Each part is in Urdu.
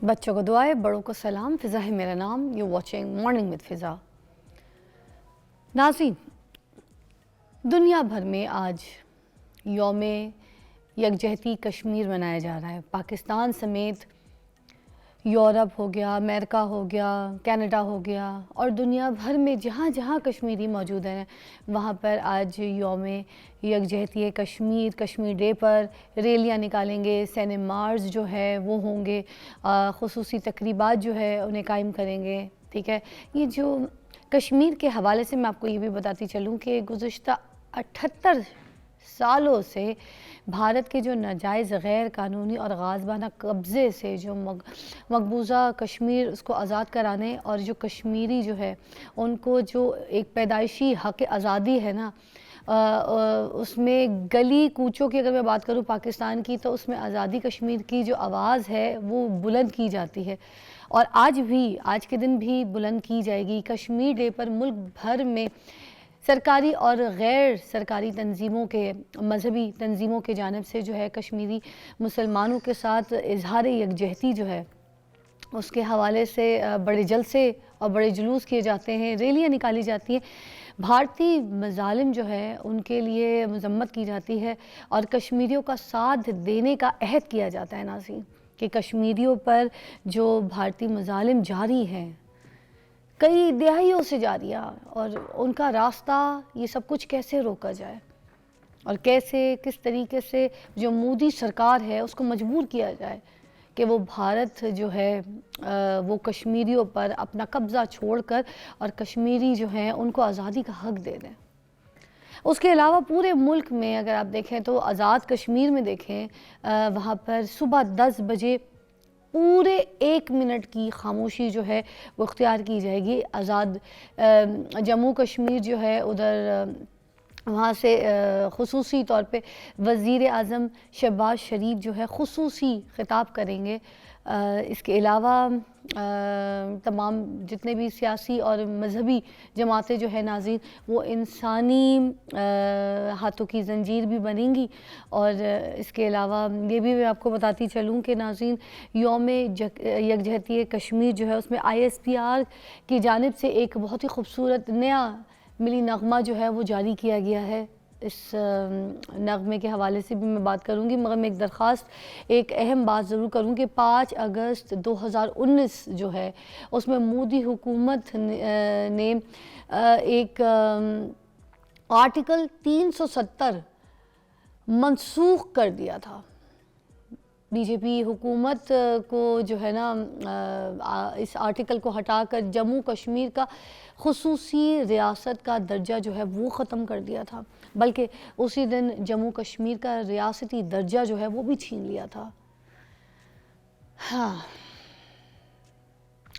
بچوں کو دعائیں، بڑوں کو سلام، فضا ہے میرا نام، یو واچنگ مارننگ وتھ فضا۔ ناظرین، دنیا بھر میں آج یوم یکجہتی کشمیر منایا جا رہا ہے۔ پاکستان سمیت یورپ ہو گیا، امریکہ ہو گیا، کینیڈا ہو گیا اور دنیا بھر میں جہاں جہاں کشمیری موجود ہیں وہاں پر آج یوم یکجہتی کشمیر، کشمیر ڈے پر ریلیاں نکالیں گے، سینماز جو ہے وہ ہوں گے، خصوصی تقریبات جو ہے انہیں قائم کریں گے، ٹھیک ہے۔ یہ جو کشمیر کے حوالے سے میں آپ کو یہ بھی بتاتی چلوں کہ گزشتہ 78 سالوں سے بھارت کے جو ناجائز غیر قانونی اور غازبانہ قبضے سے جو مقبوضہ کشمیر اس کو آزاد کرانے اور جو کشمیری جو ہے ان کو جو ایک پیدائشی حق آزادی ہے نا، اس میں گلی کوچوں کی اگر میں بات کروں پاکستان کی تو اس میں آزادی کشمیر کی جو آواز ہے وہ بلند کی جاتی ہے اور آج کے دن بھی بلند کی جائے گی۔ کشمیر ڈے پر ملک بھر میں سرکاری اور غیر سرکاری تنظیموں کے، مذہبی تنظیموں کے جانب سے جو ہے کشمیری مسلمانوں کے ساتھ اظہار یکجہتی جو ہے اس کے حوالے سے بڑے جلسے اور بڑے جلوس کیے جاتے ہیں، ریلیاں نکالی جاتی ہیں، بھارتی مظالم جو ہے ان کے لیے مذمت کی جاتی ہے اور کشمیریوں کا ساتھ دینے کا عہد کیا جاتا ہے ناظرین کہ کشمیریوں پر جو بھارتی مظالم جاری ہیں، کئی دہائیوں سے جاری ہے اور ان کا راستہ یہ سب کچھ کیسے روکا جائے اور کس طریقے سے جو مودی سرکار ہے اس کو مجبور کیا جائے کہ وہ بھارت جو ہے وہ کشمیریوں پر اپنا قبضہ چھوڑ کر اور کشمیری جو ہیں ان کو آزادی کا حق دے دیں۔ اس کے علاوہ پورے ملک میں اگر آپ دیکھیں تو آزاد کشمیر میں دیکھیں وہاں پر صبح 10 بجے پورے 1 منٹ کی خاموشی جو ہے وہ اختیار کی جائے گی۔ آزاد جموں کشمیر جو ہے ادھر وہاں سے خصوصی طور پہ وزیر اعظم شہباز شریف جو ہے خصوصی خطاب کریں گے۔ اس کے علاوہ تمام جتنے بھی سیاسی اور مذہبی جماعتیں جو ہے ناظرین وہ انسانی ہاتھوں کی زنجیر بھی بنیں گی اور اس کے علاوہ یہ بھی میں آپ کو بتاتی چلوں کہ ناظرین یوم یکجہتی کشمیر جو ہے اس میں ISPR کی جانب سے ایک بہت ہی خوبصورت نیا ملی نغمہ جو ہے وہ جاری کیا گیا ہے۔ اس نغمے کے حوالے سے بھی میں بات کروں گی مگر میں ایک درخواست، ایک اہم بات ضرور کروں کہ 5 اگست 2019 جو ہے اس میں مودی حکومت نے ایک آرٹیکل 370 منسوخ کر دیا تھا۔ بی جے پی حکومت کو جو ہے نا اس آرٹیکل کو ہٹا کر جموں کشمیر کا خصوصی ریاست کا درجہ جو ہے وہ ختم کر دیا تھا، بلکہ اسی دن جموں کشمیر کا ریاستی درجہ جو ہے وہ بھی چھین لیا تھا۔ ہاں،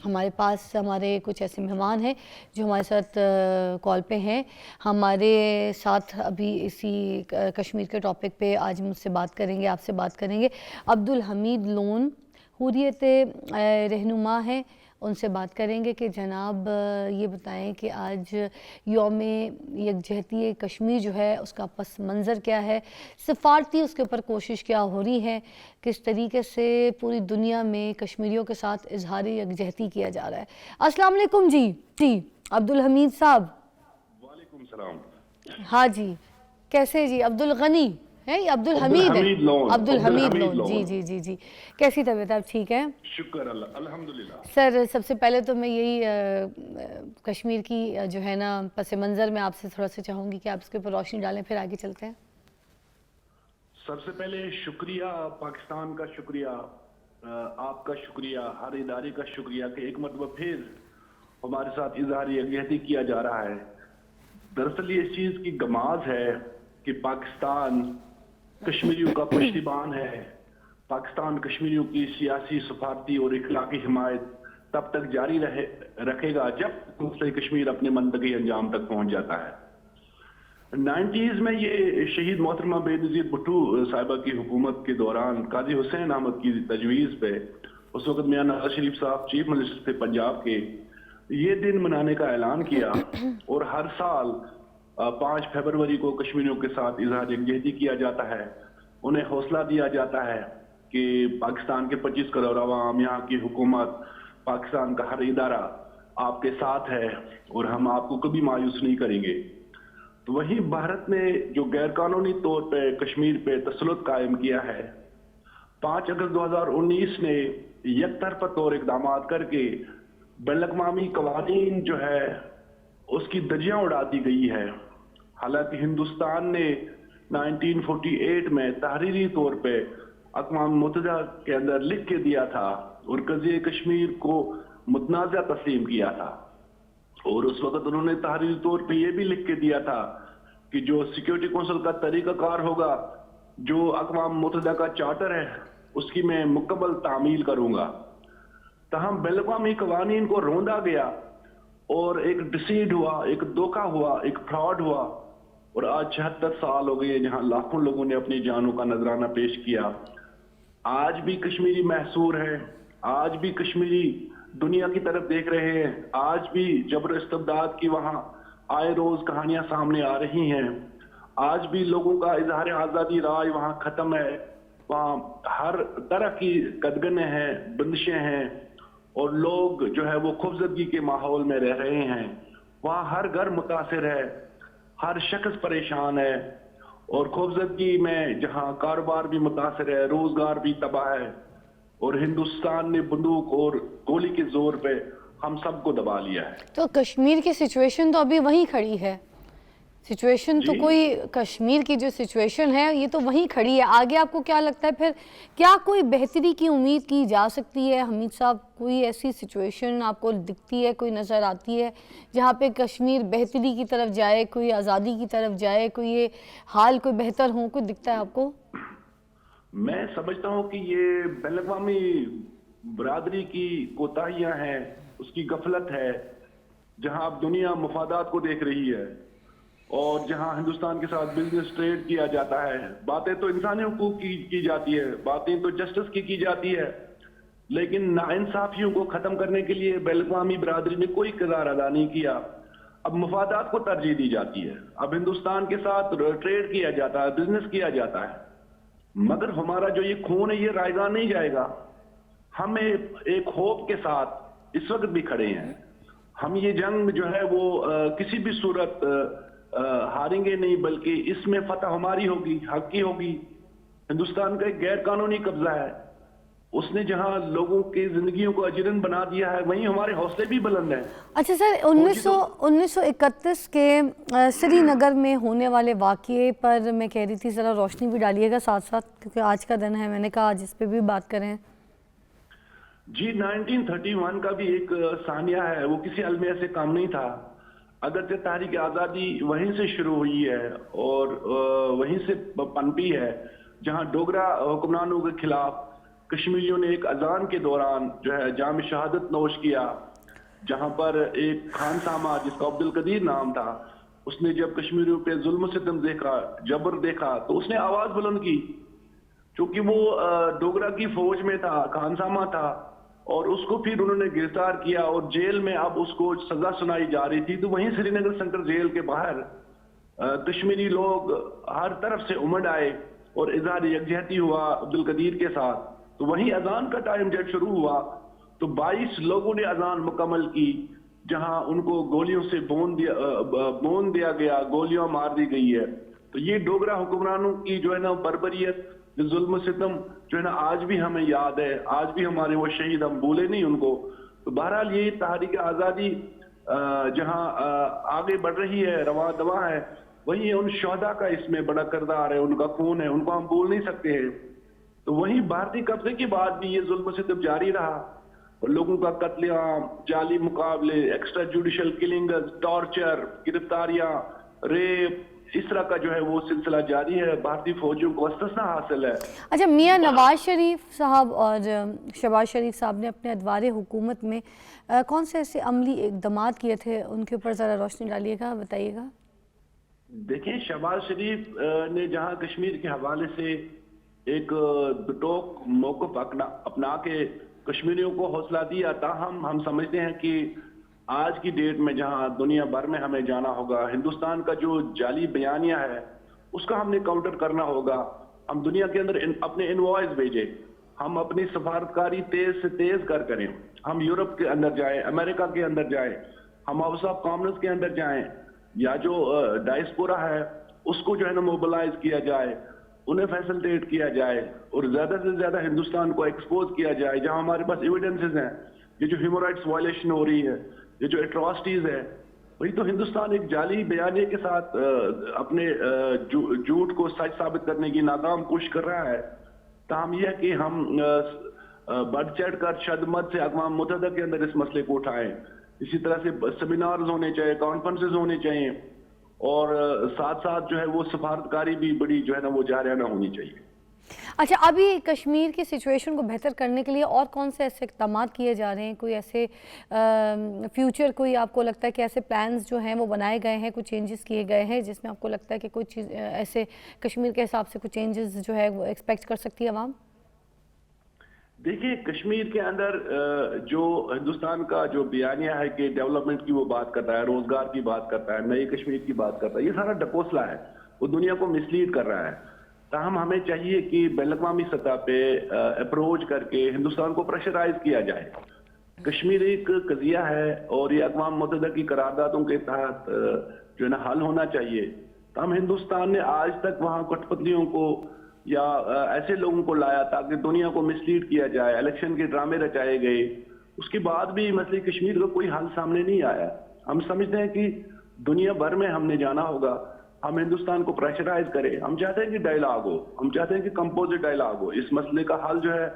ہمارے پاس ہمارے کچھ ایسے مہمان ہیں جو ہمارے ساتھ کال پہ ہیں، ہمارے ساتھ ابھی اسی کشمیر کے ٹاپک پہ آج مجھ سے بات کریں گے، آپ سے بات کریں گے۔ عبدالحمید لون حریت رہنما ہیں، ان سے بات کریں گے کہ جناب یہ بتائیں کہ آج یوم یکجہتی کشمیر جو ہے اس کا پس منظر کیا ہے، سفارتی اس کے اوپر کوشش کیا ہو رہی ہے، کس طریقے سے پوری دنیا میں کشمیریوں کے ساتھ اظہار یکجہتی کیا جا رہا ہے۔ السلام علیکم جی عبدالحمید صاحب۔ وعلیکم السلام۔ ہاں جی، کیسے جی؟ عبدالغنی ہے یا عبدالحمید ہے؟ عبدالحمید لون، جی کیسی طبیعت ہے؟ آپ ٹھیک ہے؟ شکر اللہ، الحمدللہ۔ سر سب سے پہلے تو میں یہی کشمیر کی جو ہے نا پس منظر میں آپ سے تھوڑا سا چاہوں گی کہ آپ اس کے اوپر روشنی ڈالیں، پھر آگے چلتے ہیں۔ سب سے پہلے شکریہ، پاکستان کا شکریہ، آپ کا شکریہ، ہر ادارے کا شکریہ کہ ایک مرتبہ پھر ہمارے ساتھ اظہار یکجہتی کیا جا رہا ہے۔ دراصل یہ اس چیز کی گماز ہے کہ پاکستان کشمیریوں کا پشتیبان ہے، پاکستان کشمیریوں کی سیاسی، سفارتی اور اخلاقی حمایت تب تک جاری رکھے گا جب مسئلہ کشمیر اپنے منطقی انجام تک پہنچ جاتا ہے۔ 90s میں یہ شہید محترمہ بے نظیر بھٹو صاحبہ کی حکومت کے دوران قاضی حسین احمد کی تجویز پہ اس وقت میاں نواز شریف صاحب چیف منسٹر تھے پنجاب کے، یہ دن منانے کا اعلان کیا اور ہر سال 5 فروری کو کشمیریوں کے ساتھ اظہار یکجہتی کیا جاتا ہے، انہیں حوصلہ دیا جاتا ہے کہ پاکستان کے 25 کروڑ عوام، یہاں کی حکومت، پاکستان کا ہر ادارہ آپ کے ساتھ ہے اور ہم آپ کو کبھی مایوس نہیں کریں گے۔ تو وہی بھارت نے جو غیر قانونی طور پہ کشمیر پہ تسلط قائم کیا ہے، 5 اگست 2019 نے یک طرفہ طور اقدامات کر کے بین الاقوامی قوانین جو ہے اس کی دھجیاں اڑا دی گئی ہے۔ حالانکہ ہندوستان نے 1948 میں تحریری طور پہ اقوام متحدہ کے اندر لکھ کے دیا تھا اور قضیہ کشمیر کو متنازع تسلیم کیا تھا، اور اس وقت انہوں نے تحریری طور پہ یہ بھی لکھ کے دیا تھا کہ جو سیکیورٹی کونسل کا طریقہ کار ہوگا، جو اقوام متحدہ کا چارٹر ہے، اس کی میں مکمل تعمیل کروں گا۔ تاہم بین الاقوامی قوانین کو روندا گیا اور ایک ڈسیڈ ہوا، ایک دھوکہ ہوا، ایک فراڈ ہوا، اور آج 76 سال ہو گئے جہاں لاکھوں لوگوں نے اپنی جانوں کا نذرانہ پیش کیا۔ آج بھی کشمیری محصور ہے، آج بھی کشمیری دنیا کی طرف دیکھ رہے ہیں، آج بھی جبر استبداد کی وہاں آئے روز کہانیاں سامنے آ رہی ہیں، آج بھی لوگوں کا اظہار آزادی رائے وہاں ختم ہے، وہاں ہر طرح کی قدغنیں ہیں، بندشیں ہیں، اور لوگ جو ہے وہ خوفزدگی کے ماحول میں رہ رہے ہیں۔ وہاں ہر گھر متاثر ہے، ہر شخص پریشان ہے، اور خوفزدگی میں جہاں کاروبار بھی متاثر ہے، روزگار بھی تباہ ہے، اور ہندوستان نے بندوق اور گولی کے زور پہ ہم سب کو دبا لیا ہے۔ تو کشمیر کی سچویشن تو ابھی وہیں کھڑی ہے، سچویشن تو کوئی کشمیر کی جو سچویشن ہے یہ تو وہیں کھڑی ہے۔ آگے آپ کو کیا لگتا ہے پھر کیا کوئی بہتری کی امید کی جا سکتی ہے حمید صاحب؟ کوئی ایسی سچویشن آپ کو دکھتی ہے، کوئی نظر آتی ہے جہاں پہ کشمیر بہتری کی طرف جائے، کوئی آزادی کی طرف جائے، کوئی یہ حال کوئی بہتر ہو، کوئی دکھتا ہے آپ کو؟ میں سمجھتا ہوں کہ یہ بین الاقوامی برادری کی کوتاہیاں ہیں، اس کی غفلت ہے، جہاں اب دنیا مفادات کو دیکھ رہی ہے اور جہاں ہندوستان کے ساتھ بزنس ٹریڈ کیا جاتا ہے۔ باتیں تو انسانی حقوق کی جاتی ہے، باتیں تو جسٹس کی جاتی ہے، لیکن ناانصافیوں کو ختم کرنے کے لیے بین الاقوامی برادری نے کوئی کردار ادا نہیں کیا۔ اب مفادات کو ترجیح دی جاتی ہے، اب ہندوستان کے ساتھ ٹریڈ کیا جاتا ہے، بزنس کیا جاتا ہے، مگر ہمارا جو یہ خون ہے یہ رائگان نہیں جائے گا۔ ہم ایک ہوپ کے ساتھ اس وقت بھی کھڑے ہیں، ہم یہ جنگ جو ہے وہ کسی بھی صورت ہاریں گے نہیں، بلکہ اس میں فتح ہماری ہوگی، حق کی ہوگی۔ ہندوستان کا ایک غیر قانونی قبضہ ہے، اس نے جہاں لوگوں کی زندگیوں کو اجرن بنا دیا ہے، وہیں ہمارے حوصلے بھی بلند ہیں۔ اچھا سر، 1931 کے سری نگر میں ہونے والے واقعے پر میں کہہ رہی تھی ذرا روشنی بھی ڈالیے گا ساتھ ساتھ، کیونکہ آج کا دن ہے، میں نے کہا آج اس پہ بھی بات کریں۔ جی 1931 کا بھی ایک ثانیہ ہے، وہ کسی المیہ سے کام نہیں تھا۔ اگرچہ تحریک آزادی وہیں سے شروع ہوئی ہے اور وہیں سے پنپی ہے، جہاں ڈوگرا حکمرانوں کے خلاف کشمیریوں نے ایک اذان کے دوران جو ہے جام شہادت نوش کیا، جہاں پر ایک خان سامہ جس کا عبدالقدیر نام تھا، اس نے جب کشمیریوں پہ ظلم و ستم دیکھا، جبر دیکھا، تو اس نے آواز بلند کی، چونکہ وہ ڈوگرا کی فوج میں تھا، خان سامہ تھا، اور اس کو پھر انہوں نے گرفتار کیا اور جیل میں اب اس کو سزا سنائی جا رہی تھی۔ تو وہیں سری نگر سینٹرل جیل کے باہر کشمیری لوگ ہر طرف سے امڑ آئے اور اظہار یکجہتی ہوا عبدالقدیر کے ساتھ۔ تو وہیں اذان کا ٹائم جب شروع ہوا تو 22 لوگوں نے اذان مکمل کی، جہاں ان کو گولیوں سے بون دیا گیا، گولیاں مار دی گئی ہے۔ تو یہ ڈوگرا حکمرانوں کی جو ہے نا بربریت، ظلم و ستم جو ہے نا آج بھی ہمیں یاد ہے، آج بھی ہمارے وہ شہید، ہم بھولے نہیں ان کو۔ تو بہرحال یہ تحریک آزادی جہاں آگے بڑھ رہی ہے، رواں دواں ہے، وہیں ان شہداء کا اس میں بڑا کردار ہے، ان کا خون ہے، ان کو ہم بھول نہیں سکتے ہیں۔ تو وہیں بھارتی قبضے کے بعد بھی یہ ظلم و ستم جاری رہا، اور لوگوں کا قتل عام، جعلی مقابلے، ایکسٹرا جوڈیشل کلنگز، ٹارچر، گرفتاریاں، ریپ، اس طرح کا جو ہے وہ سلسلہ جاری ہے۔ بھارتی فوجیوں کو استثنا حاصل ہے۔ اچھا، میاں نواز شریف صاحب اور شہباز شریف صاحب نے اپنے ادوار حکومت میں کون سے ایسے عملی اقدامات کیے تھے، ان کے اوپر ذرا روشنی ڈالیے گا، بتائیے گا۔ دیکھیں، شہباز شریف نے جہاں کشمیر کے حوالے سے ایک دوٹوک موقف اپنا کے کشمیریوں کو حوصلہ دیا، تاہم ہم سمجھتے ہیں کہ آج کی ڈیٹ میں جہاں دنیا بھر میں ہمیں جانا ہوگا، ہندوستان کا جو جعلی بیانیہ ہے اس کا ہم نے کاؤنٹر کرنا ہوگا۔ ہم دنیا کے اندر اپنے انوائس بھیجے، ہم اپنی سفارتکاری تیز سے تیز کریں. ہم یورپ کے اندر جائیں, امریکہ کے اندر جائیں, ہم ہاؤس آف کامنز کے اندر جائیں, یا جو ڈائسپورا ہے اس کو جو ہے نا موبلائز کیا جائے, انہیں فیسلٹیٹ کیا جائے, اور زیادہ سے زیادہ ہندوستان کو ایکسپوز کیا جائے. جہاں ہمارے پاس ایویڈنسز ہیں, یہ جو ہیومن رائٹس وائلیشن ہو رہی ہے, یہ جو اٹراسٹیز ہے, وہی تو ہندوستان ایک جعلی بیانیے کے ساتھ اپنے جھوٹ کو سچ ثابت کرنے کی ناکام کوشش کر رہا ہے. تاہم یہ ہے کہ ہم بڑھ چڑھ کر شد مت سے اقوام متحدہ کے اندر اس مسئلے کو اٹھائیں. اسی طرح سے سیمینارز ہونے چاہیے, کانفرنسز ہونے چاہیے, اور ساتھ ساتھ جو ہے وہ سفارتکاری بھی بڑی جو ہے نا وہ جارحانہ ہونی چاہیے. اچھا, ابھی کشمیر کی سچویشن کو بہتر کرنے کے لیے اور کون سے ایسے اقدامات کیے جا رہے ہیں؟ کوئی ایسے فیوچر کوئی آپ کو لگتا ہے کہ ایسے پلانز جو ہیں وہ بنائے گئے ہیں, کچھ چینجز کیے گئے ہیں جس میں آپ کو لگتا ہے کہ کوئی چیز ایسے کشمیر کے حساب سے کچھ چینجز جو ہے وہ ایکسپیکٹ کر سکتی ہے عوام؟ دیکھیے, کشمیر کے اندر جو ہندوستان کا جو بیانیہ ہے کہ ڈیولپمنٹ کی وہ بات کرتا ہے, روزگار کی بات کرتا ہے, نئی کشمیر کی بات کرتا ہے, یہ سارا ڈکوسلا ہے, وہ دنیا کو مسلیڈ کر رہا ہے. تاہم ہمیں چاہیے کہ بین الاقوامی سطح پہ اپروچ کر کے ہندوستان کو پریشرائز کیا جائے. کشمیر ایک قضیہ ہے اور یہ اقوام متحدہ کی قراردادوں کے تحت جو ہے نا حل ہونا چاہیے. تاہم ہندوستان نے آج تک وہاں کٹ پتلیوں کو یا ایسے لوگوں کو لایا تاکہ دنیا کو مسلیڈ کیا جائے, الیکشن کے ڈرامے رچائے گئے, اس کے بعد بھی مسئلہ کشمیر کا کوئی حل سامنے نہیں آیا. ہم سمجھتے ہیں کہ دنیا بھر میں ہم نے جانا ہوگا, ہم ہندوستان کو پریشرائز کریں. ہم چاہتے ہیں کہ ڈائلاگ ہو, ہم چاہتے ہیں کہ کمپوزٹ ڈائلاگ ہو, اس مسئلے کا حل جو ہے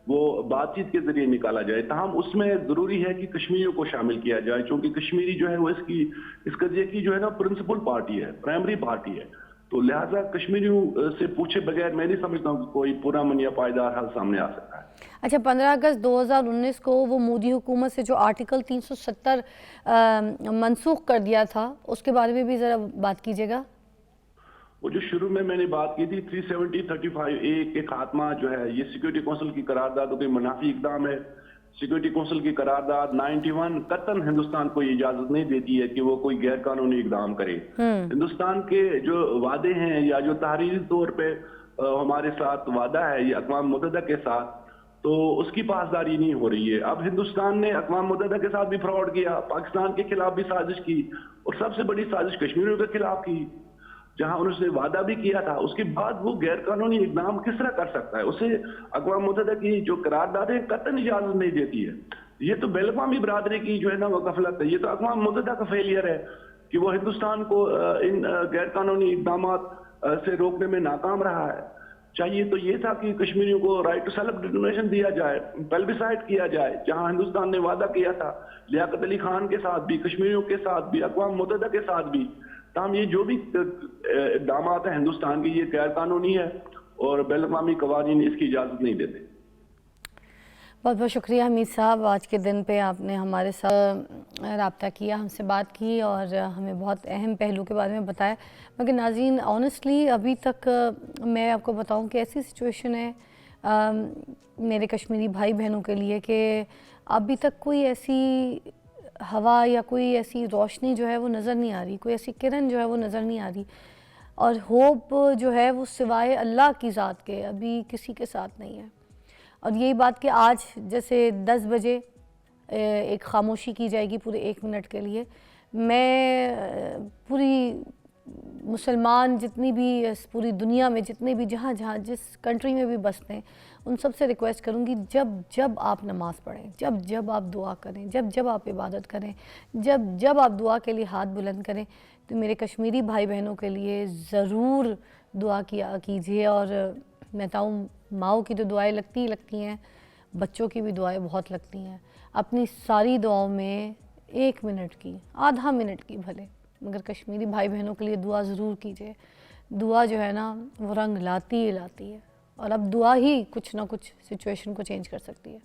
وہ بات چیت کے ذریعے نکالا جائے. تاہم اس میں ضروری ہے کہ کشمیریوں کو شامل کیا جائے, چونکہ کشمیری جو ہے وہ اس قضیے کی جو ہے نا پرنسپل پارٹی ہے, پرائمری پارٹی ہے. تو لہٰذا کشمیریوں سے پوچھے بغیر میں نہیں سمجھتا ہوں کہ کوئی پرامن یا پائیدار حل سامنے آ سکتا ہے. اچھا, 15 اگست 2019 کو وہ مودی حکومت سے جو آرٹیکل 370 منسوخ کر دیا تھا, اس کے بارے میں بھی ذرا بات کیجیے گا. وہ جو شروع میں نے بات کی تھی 370-35A کے خاتمہ جو ہے یہ سیکورٹی کونسل کی قراردادوں کے منافی اقدام ہے. سیکورٹی کونسل کی قرارداد 91 قطعاً ہندوستان کو یہ اجازت نہیں دیتی ہے کہ وہ کوئی غیر قانونی اقدام کرے. ہندوستان کے جو وعدے ہیں یا جو تحریری طور پہ ہمارے ساتھ وعدہ ہے یہ اقوام متحدہ کے ساتھ, تو اس کی پاسداری نہیں ہو رہی ہے. اب ہندوستان نے اقوام متحدہ کے ساتھ بھی فراڈ کیا, پاکستان کے خلاف بھی سازش کی, اور سب سے بڑی سازش کشمیریوں کے خلاف کی. جہاں انہوں نے وعدہ بھی کیا تھا, اس کے بعد وہ غیر قانونی اقدام کس طرح کر سکتا ہے؟ اسے اقوام متحدہ کی جو قراردادیں قطعاً اجازت نہیں دیتی ہے. یہ تو بین الاقوامی برادری کی جو ہے نا وہ غفلت ہے, یہ تو اقوام متحدہ کا فیلئر ہے کہ وہ ہندوستان کو ان غیر قانونی اقدامات سے روکنے میں ناکام رہا ہے. چاہیے تو یہ تھا کہ کشمیریوں کو رائٹ ٹو سیلف ڈٹرمنیشن دیا جائے, پلبیسائٹ کیا جائے, جہاں ہندوستان نے وعدہ کیا تھا لیاقت علی خان کے ساتھ بھی, کشمیریوں کے ساتھ بھی, اقوام متحدہ کے ساتھ بھی. تاہم یہ جو بھی اقدامات ہیں ہندوستان کی یہ غیر قانونی ہے اور بین الاقوامی قوانین اس کی اجازت نہیں دیتے. بہت بہت شکریہ حمید صاحب, آج کے دن پہ آپ نے ہمارے ساتھ رابطہ کیا, ہم سے بات کی اور ہمیں بہت اہم پہلو کے بارے میں بتایا. مگر ناظرین, آنیسٹلی ابھی تک میں آپ کو بتاؤں کہ ایسی سچویشن ہے میرے کشمیری بھائی بہنوں کے لیے کہ ابھی تک کوئی ایسی ہوا یا کوئی ایسی روشنی جو ہے وہ نظر نہیں آ رہی, کوئی ایسی کرن جو ہے وہ نظر نہیں آ رہی, اور ہوپ جو ہے وہ سوائے اللہ کی ذات کے ابھی کسی کے ساتھ نہیں ہے. اور یہی بات کہ آج جیسے 10 بجے ایک خاموشی کی جائے گی پورے 1 منٹ کے لیے. میں پوری مسلمان جتنی بھی پوری دنیا میں جتنے بھی جہاں جس کنٹری میں بھی بستے ہیں ان سب سے ریکویسٹ کروں گی, جب آپ نماز پڑھیں, جب آپ دعا کریں, جب آپ عبادت کریں, جب آپ دعا کے لیے ہاتھ بلند کریں, تو میرے کشمیری بھائی بہنوں کے لیے ضرور دعا کیجیے. اور میں بتاؤں, ماؤں کی تو دعائیں لگتی ہیں, بچوں کی بھی دعائیں بہت لگتی ہیں. اپنی ساری دعاؤں میں 1 منٹ کی, آدھا منٹ کی بھلے, مگر کشمیری بھائی بہنوں کے لیے دعا ضرور کیجیے. دعا جو ہے نا وہ رنگ لاتی ہے, اور اب دعا ہی کچھ نہ کچھ سچویشن کو چینج کر سکتی ہے.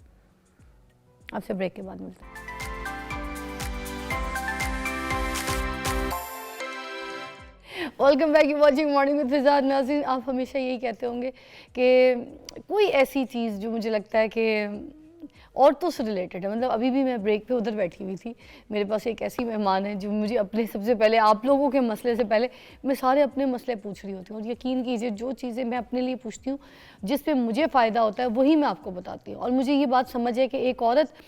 آپ سے بریک کے بعد ملتے ہیں. Welcome back, you watching morning with فضا. ناظرین, آپ ہمیشہ یہی کہتے ہوں گے کہ کوئی ایسی چیز جو مجھے لگتا ہے کہ عورتوں سے ریلیٹڈ ہے. مطلب ابھی بھی میں بریک پہ ادھر بیٹھی ہوئی تھی, میرے پاس ایک ایسی مہمان ہے جو مجھے اپنے سب سے پہلے آپ لوگوں کے مسئلے سے پہلے میں سارے اپنے مسئلے پوچھ رہی ہوتی ہوں, اور یقین کیجیے جو چیزیں میں اپنے لیے پوچھتی ہوں جس پہ مجھے فائدہ ہوتا ہے وہی میں آپ کو بتاتی ہوں. اور مجھے یہ بات سمجھ ہے کہ ایک عورت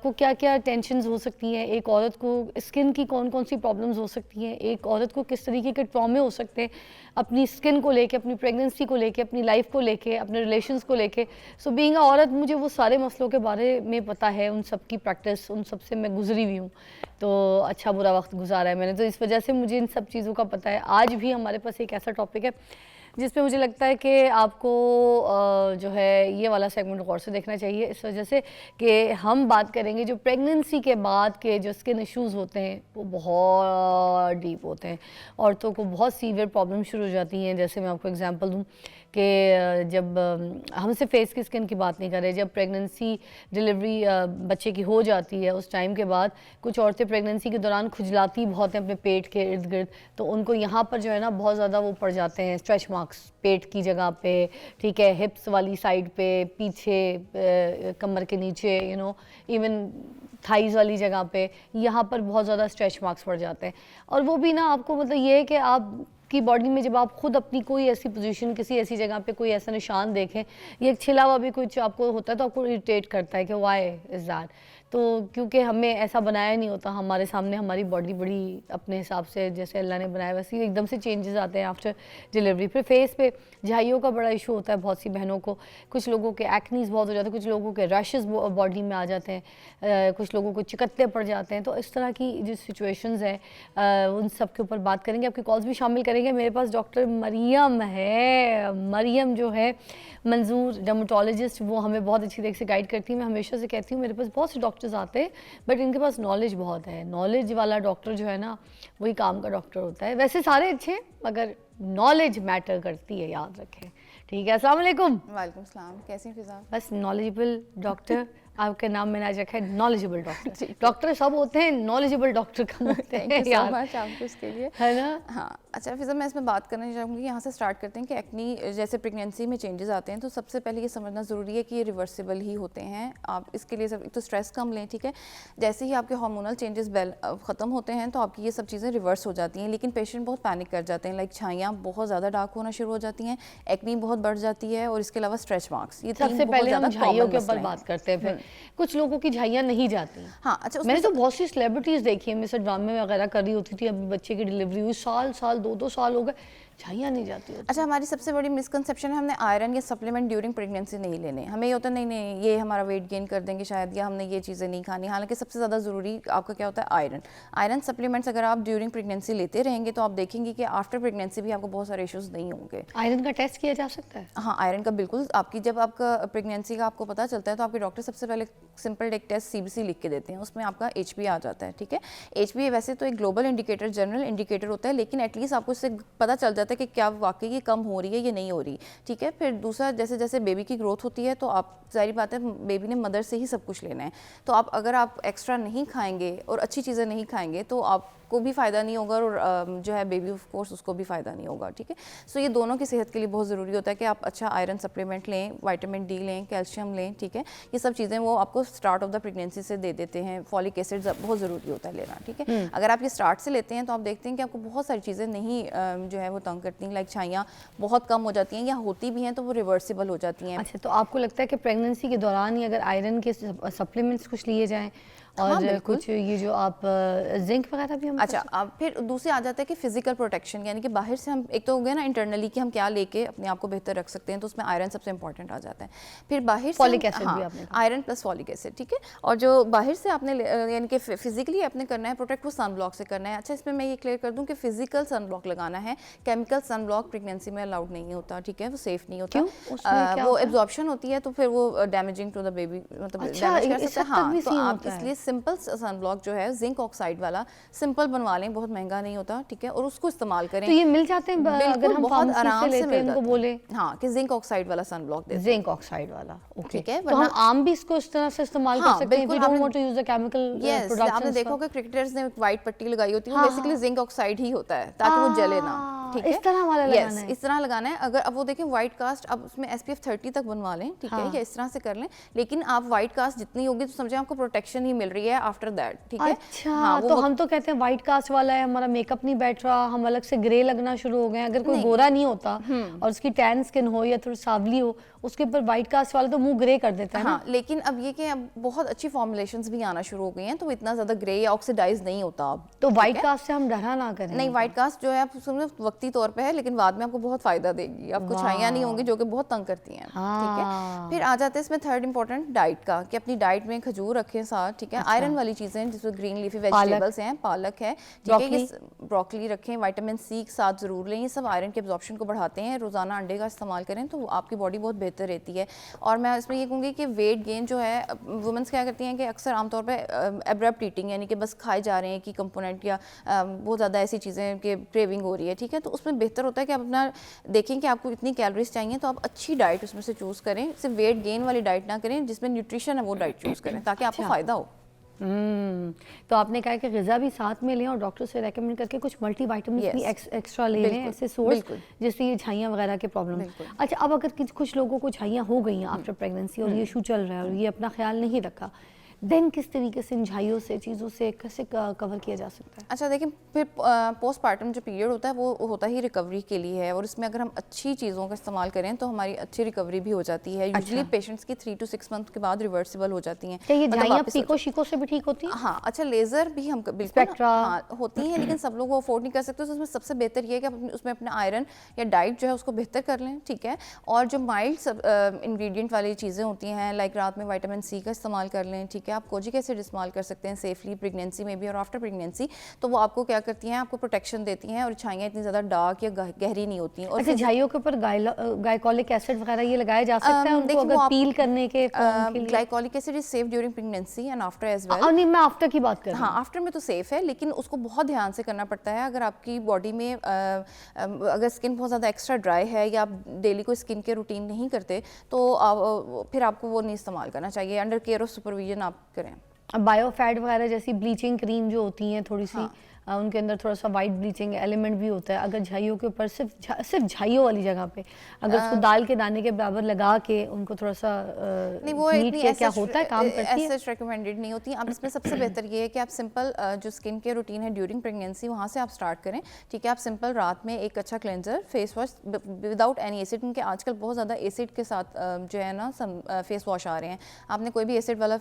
کو کیا کیا ٹینشنز ہو سکتی ہیں, ایک عورت کو اسکن کی کون کون سی پرابلمز ہو سکتی ہیں, ایک عورت کو کس طریقے کے ٹرامے ہو سکتے ہیں اپنی اسکن کو لے کے, اپنی پریگننسی کو لے کے, اپنی لائف کو لے کے, اپنے ریلیشنز کو لے کے. سو بینگ اے عورت مجھے وہ سارے مسئلوں کے بارے میں پتہ ہے, ان سب کی پریکٹس, ان سب سے میں گزری ہوئی ہوں. تو اچھا برا وقت گزارا ہے میں نے, تو اس وجہ سے مجھے ان سب چیزوں کا پتہ ہے. آج بھی ہمارے پاس ایک ایسا ٹاپک ہے جس پہ مجھے لگتا ہے کہ آپ کو جو ہے یہ والا سیگمنٹ غور سے دیکھنا چاہیے, اس وجہ سے کہ ہم بات کریں گے جو پریگننسی کے بعد کے جو اسکن ایشوز ہوتے ہیں وہ بہت ڈیپ ہوتے ہیں. عورتوں کو بہت سیویئر پرابلم شروع ہو جاتی ہیں. جیسے میں آپ کو ایگزامپل دوں کہ جب ہم سے فیس کی اسکن کی بات نہیں کر رہے, جب پریگننسی ڈلیوری بچے کی ہو جاتی ہے اس ٹائم کے بعد کچھ عورتیں پریگننسی کے دوران کھجلاتی بہت ہیں اپنے پیٹ کے ارد گرد, تو ان کو یہاں پر جو ہے نا بہت زیادہ وہ پڑ جاتے ہیں اسٹریچ مارکس پیٹ کی جگہ پہ, ٹھیک ہے, ہپس والی سائڈ پہ, پیچھے کمر کے نیچے, ایون تھائیز والی جگہ پہ, یہاں پر بہت زیادہ اسٹریچ مارکس پڑ جاتے ہیں. اور وہ بھی نا آپ کو مطلب یہ ہے کہ آپ کی باڈی میں جب آپ خود اپنی کوئی ایسی پوزیشن کسی ایسی جگہ پہ کوئی ایسا نشان دیکھیں, یہ ایک چھلا ہوا بھی کچھ آپ کو ہوتا ہے تو آپ کو اریٹیٹ کرتا ہے کہ وائی از دیٹ. تو کیونکہ ہمیں ایسا بنایا نہیں ہوتا, ہمارے سامنے ہماری باڈی بڑی اپنے حساب سے جیسے اللہ نے بنایا ویسے ایک دم سے چینجز آتے ہیں آفٹر ڈلیوری. پھر فیس پہ جھائیوں کا بڑا ایشو ہوتا ہے بہت سی بہنوں کو, کچھ لوگوں کے ایکنیز بہت ہو جاتے ہیں, کچھ لوگوں کے ریشز باڈی میں آ جاتے ہیں, کچھ لوگوں کو چکتے پڑ جاتے ہیں. تو اس طرح کی جو سچویشنز ہیں ان سب کے اوپر بات کریں گے, آپ کے کالز بھی شامل کریں گے. میرے پاس ڈاکٹر مریم ہے, مریم جو ہے منظور ڈرمٹولوجسٹ, وہ ہمیں بہت اچھی طریقے سے گائیڈ کرتی ہیں. میں ہمیشہ سے کہتی ہوں میرے پاس بہت سے ڈاکٹرز آتے ہیں بٹ ان کے پاس نالج بہت ہے. نالج والا ڈاکٹر جو ہے نا وہی کام کا ڈاکٹر ہوتا ہے. ویسے سارے اچھے ہیں مگر نالج میٹر کرتی ہے, یاد رکھیں. ٹھیک ہے, السلام علیکم. وعلیکم السلام, کیسی ہیں فضا؟ بس نالجبل ڈاکٹر, آپ کا نام میں نے آج رکھا ہے نالجبل ڈاکٹر. ڈاکٹر سب ہوتے ہیں, نالجبل ڈاکٹر کم ہوتے ہیں. تھینک یو سو مچ آپ کو اس کے لیے, ہے نا. ہاں اچھا فضا, میں اس میں بات کرنا چاہوں گی, یہاں سے اسٹارٹ کرتے ہیں کہ ایکنی جیسے پریگنینسی میں چینجز آتے ہیں تو سب سے پہلے یہ سمجھنا ضروری ہے کہ یہ ریورسیبل ہی ہوتے ہیں. آپ اس کے لیے ایک تو اسٹریس کم لیں, ٹھیک ہے. جیسے ہی آپ کے ہارمونل چینجز ختم ہوتے ہیں تو آپ کی یہ سب چیزیں ریورس ہو جاتی ہیں. لیکن پیشنٹ بہت پینک کر جاتے ہیں, لائک چھائیاں بہت زیادہ ڈارک ہونا شروع ہو جاتی ہیں, ایکنی بہت بڑھ جاتی ہے, اور اس کے علاوہ اسٹریچ مارکس. یہ سب سے پہلے ہم جھائیوں کے اوپر بات کرتے ہیں. پھر کچھ لوگوں کی جھائیاں نہیں جاتی. ہاں اچھا, میں نے تو بہت سی سیلیبریٹیز دیکھی ہیں, میں سے ڈرامے وغیرہ کر رہی ہوتی تھی, ابھی بچے کی ڈلیوری ہوئی, سال 2 سال ہو گئے, جھائیاں نہیں جاتی ہوتی. اچھا, ہماری سب سے بڑی مسکنسیپشن ہے ہم نے آئرن یا سپلیمنٹ ڈیورنگ پریگنینسی نہیں لینے. ہمیں یہ ہوتا ہے نہیں یہ ہمارا ویٹ گین کر دیں گے شاید, یا ہم نے یہ چیزیں نہیں کھانی. حالانکہ سب سے زیادہ ضروری آپ کا کیا ہوتا ہے آئرن. آئرن سپلیمنٹس اگر آپ ڈیورنگ پریگنینسی لیتے رہیں گے تو آپ دیکھیں گے کہ آفٹر پریگنینسی بھی آپ کو بہت سارے ایشوز نہیں ہوں گے. آئرن کا ٹیسٹ کیا جا سکتا ہے؟ ہاں آئرن کا بالکل, آپ کی جب آپ کا پریگنینسی کا آپ کو پتہ چلتا ہے تو آپ کے ڈاکٹر سب سے پہلے سمپل ایک ٹیسٹ CBC لکھ کے دیتے ہیں, اس میں آپ کا HB آ جاتا ہے, ٹھیک ہے. HB ویسے تو ایک گلوبل انڈیکیٹر, جنرل انڈیکیٹر ہوتا ہے, لیکن ایٹ لیسٹ آپ کو اس سے پتہ چل جاتا ہے کہ کیا واقعی یہ کم ہو رہی ہے یا نہیں ہو رہی, ٹھیک ہے. پھر دوسرا, جیسے جیسے بیبی کی گروتھ ہوتی ہے تو آپ ظاہری بات ہے بیبی نے مدر سے ہی سب کچھ لینا ہے, تو آپ اگر آپ ایکسٹرا نہیں کھائیں گے اور اچھی چیزیں نہیں کھائیں گے تو آپ کو بھی فائدہ نہیں ہوگا, اور جو ہے بیبی آف کورس اس کو بھی فائدہ نہیں ہوگا, ٹھیک ہے. سو یہ دونوں کی صحت کے لیے بہت ضروری ہوتا ہے کہ آپ اچھا آئرن سپلیمنٹ لیں, وائٹامن ڈی لیں, کیلشیم لیں, ٹھیک ہے. یہ سب چیزیں وہ آپ کو اسٹارٹ آف دا پریگنینسی سے دے دیتے ہیں. فولک ایسڈ بہت ضروری ہوتا ہے لینا, ٹھیک ہے. اگر آپ یہ اسٹارٹ سے لیتے ہیں تو آپ دیکھتے ہیں کہ آپ کو بہت ساری چیزیں نہیں جو ہے وہ تنگ کرتی ہیں, لائک چھائیاں بہت کم ہو جاتی ہیں, یا ہوتی بھی ہیں تو وہ ریورسیبل ہو جاتی ہیں. اچھا, تو آپ کو لگتا ہے کہ پریگننسی کے دوران ہی اگر آئرن کے سپلیمنٹس کچھ لیے جائیں اور کچھ یہ جو آپ زنک وغیرہ بھی ہم. اچھا, اب پھر دوسرے آ جاتا ہے کہ فزیکل پروٹیکشن, یعنی کہ باہر سے ہم ایک تو ہو گیا نا انٹرنلی کہ ہم کیا لے کے اپنے آپ کو بہتر رکھ سکتے ہیں, تو اس میں آئرن سب سے امپورٹنٹ آ جاتا ہے. پھر باہر سے فولک ایسڈ بھی آپ نے, آئرن پلس فولک ایسڈ, ٹھیک ہے. اور جو باہر سے آپ نے یعنی کہ فزیکلی آپ نے کرنا ہے پروٹیکٹ, وہ سن بلاک سے کرنا ہے. اچھا, اس میں یہ کلیئر کر دوں کہ فزیکل سن بلاک لگانا ہے, کیمیکل سن بلاک پریگنینسی میں الاؤڈ نہیں ہوتا, ٹھیک ہے, وہ سیف نہیں ہوتا. وہ ایبزارپشن ہوتی ہے تو پھر وہ ڈیمیجنگ ٹو دا بیبی, مطلب ڈیمیج کر سکتا ہے. ہاں, تو آپ اس لیے سمپل سن بلاک جو ہے زنک آکسائڈ والا سمپل بنوا لیں, بہت مہنگا نہیں ہوتا, ٹھیک ہے, اور اس کو استعمال کریں. تو یہ مل جاتے ہیں اگر ہم بہت آرام سے لیتے ہیں, ان کو بولے ہاں کہ زنک آکسائڈ والا سن بلاک دے, زنک آکسائڈ والا, ٹھیک ہے. تو ہم عام بھی اس کو اس طرح سے استعمال کر سکتے ہیں, we don't want to use the chemical products. آپ نے دیکھو کہ کرکٹرز نے وائٹ پٹی لگائی ہوتی ہے, وہ بیسیکلی زنک آکسائڈ ہی ہوتا ہے تاکہ وہ جلے نہ. ٹھیک ہے, اس طرح والا لگانا ہے, اس طرح لگانا ہے. اگر اب وہ دیکھیں وائٹ کاسٹ اب اس میں SPF 30 تک بنوا لیں, ٹھیک ہے, یا اس طرح سے کر لیں, لیکن آپ وائٹ کاسٹ جتنی ہوگی تو سمجھیں آپ کو پروٹیکشن ہی مل رہی ہے آفٹر دیٹ, ٹھیک ہے. اچھا تو ہم تو کہتے ہیں وائٹ کاسٹ والا ہے, ہمارا میک اپ نہیں بیٹھ رہا, ہم الگ سے گرے لگنا شروع ہو گئے. اگر کوئی گورا نہیں ہوتا اور اس کی ٹین اسکن ہو یا تھوڑی سانولی ہو, اس کے اوپر وائٹ کاسٹ والا تو منہ گرے کر دیتا ہے. ہاں, لیکن اب یہ کہ اب بہت اچھی فارمولیشنز بھی آنا شروع ہو گئی ہیں, تو اتنا زیادہ گرے یا آکسیڈائز نہیں ہوتا اب. تو وائٹ کاسٹ سے ہم ڈرا نہ کریں. نہیں, وائٹ کاسٹ جو ہے آپ سمجھیں وقتی طور پہ ہے, لیکن بعد میں آپ کو بہت فائدہ دے گی. آپ کو چھائیاں نہیں ہوں گی جو کہ بہت تنگ کرتی ہیں, ٹھیک ہے. پھر آ جاتے ہیں اس میں تھرڈ امپورٹنٹ ڈائٹ کا, کہ اپنی ڈائٹ میں کھجور رکھیں ساتھ, ٹھیک ہے. آئرن والی چیزیں جس میں گرین لیفی ویجیٹیبلس ہیں, پالک ہے, ٹھیک ہے, یہ بروکلی رکھیں, وائٹامن سی ساتھ ضرور لیں. یہ سب آئرن کے ابزارپشن کو بڑھاتے ہیں. روزانہ انڈے کا استعمال کریں تو آپ کی باڈی بہت بہتر رہتی ہے. اور میں اس میں یہ کہوں گی کہ ویٹ گین جو ہے, وومنس کیا کرتی ہیں کہ اکثر عام طور پہ ایبرپٹ ایٹنگ, یعنی کہ بس کھائے جا رہے ہیں کہ کمپوننٹ یا بہت زیادہ ایسی چیزیں کہ کریونگ ہو رہی ہے, ٹھیک ہے. تو اس میں بہتر ہوتا ہے کہ آپ اپنا دیکھیں کہ آپ کو اتنی کیلوریز چاہیے, تو آپ اچھی ڈائٹ اس میں سے چوز کریں. صرف ویٹ گین والی ڈائٹ نہ کریں, جس میں نیوٹریشن ہے وہ ڈائٹ چوز کریں تاکہ آپ کو فائدہ ہو. تو آپ نے کہا کہ غذا بھی ساتھ میں لیں اور ڈاکٹر سے ریکمنڈ کر کے کچھ ملٹی وائٹامنس بھی ایکسٹرا لے لیں, ایسے سورس جس سے یہ جھائیاں وغیرہ کے پرابلم. اچھا, اب اگر کچھ لوگوں کو جھائیاں ہو گئی ہیں آفٹر پریگننسی اور یہ ایشو چل رہا ہے اور یہ اپنا خیال نہیں رکھا, دین کس طریقے سے ان جھائیوں سے چیزوں سے کیسے کور کیا جا سکتا ہے؟ اچھا دیکھیں, پھر پوسٹ پارٹم جو پیریڈ ہوتا ہے وہ ہوتا ہی ریکوری کے لیے ہے, اور اس میں اگر ہم اچھی چیزوں کا استعمال کریں تو ہماری اچھی ریکوری بھی ہو جاتی ہے. یوزلی پیشنٹس کی 3 to 6 منتھ کے بعد ریورسیبل ہو جاتی ہیں. کیا یہ جھائیاں پیکو شیکو سے بھی ٹھیک ہوتی ہیں؟ ہاں, اچھا, لیزر بھی ہم بالکل ہاں ہوتی ہیں, لیکن سب لوگ وہ افورڈ نہیں کر سکتے. تو اس میں سب سے بہتر یہ ہے کہ آپ اس میں اپنا آئرن یا ڈائٹ جو ہے اس کو بہتر کر لیں, ٹھیک ہے. اور جو مائلڈ انگریڈینٹ والی چیزیں ہوتی ہیں, لائک رات میں وائٹامن سی کا استعمال کر لیں, ٹھیک ہے. آپ کوجک ایسڈ استعمال کر سکتے ہیں سیفلی پریگنینسی میں بھی اور آفٹر پریگنینسی. تو وہ آپ کو کیا کرتی ہیں, آپ کو پروٹیکشن دیتی ہیں اور چھائیاں اتنی زیادہ ڈارک یا گہری نہیں ہوتی ہیں. اور جھائیوں کے اوپر گائیکولک ایسڈ وغیرہ یہ لگایا جا سکتا ہے ان کو اگر پیل کرنے کے فارم کے لیے؟ Glycolic acid is safe during pregnancy and after as well. نہیں, میں آفٹر کی بات کر رہی ہوں. ہاں, آفٹر میں تو سیف ہے, لیکن اس کو بہت دھیان سے کرنا پڑتا ہے. اگر آپ کی باڈی میں اگر اسکن بہت زیادہ ایکسٹرا ڈرائی ہے یا آپ ڈیلی کوئی اسکن کے روٹین نہیں کرتے تو پھر آپ کو وہ نہیں استعمال کرنا چاہیے. انڈر کیئر آف سپرویژن آپ کریں. بایو فیٹ وغیرہ جیسی بلیچنگ کریم جو ہوتی ہیں تھوڑی سی, ان کے اندر تھوڑا سا وائٹ بلیچنگ ایلیمنٹ بھی ہوتا ہے. اگر جھائیوں کے اوپر صرف جھائیوں والی جگہ پہ اگر اس کو دال کے دانے کے برابر لگا کے ان کو تھوڑا سا نہیں, وہ کیا ہوتا ہے, کام کرتی ہے؟ ایسے ریکمینڈیڈ نہیں ہوتی. اب اس میں سب سے بہتر یہ ہے کہ آپ سمپل جو اسکن کیئر روٹین ہے ڈیورنگ پریگنینسی وہاں سے آپ اسٹارٹ کریں, ٹھیک ہے. آپ سمپل رات میں ایک اچھا cleanser, face wash without any acid, کیونکہ آج کل بہت زیادہ ایسڈ کے ساتھ جو ہے نا فیس واش آ رہے ہیں. آپ نے کوئی بھی ایسڈ والا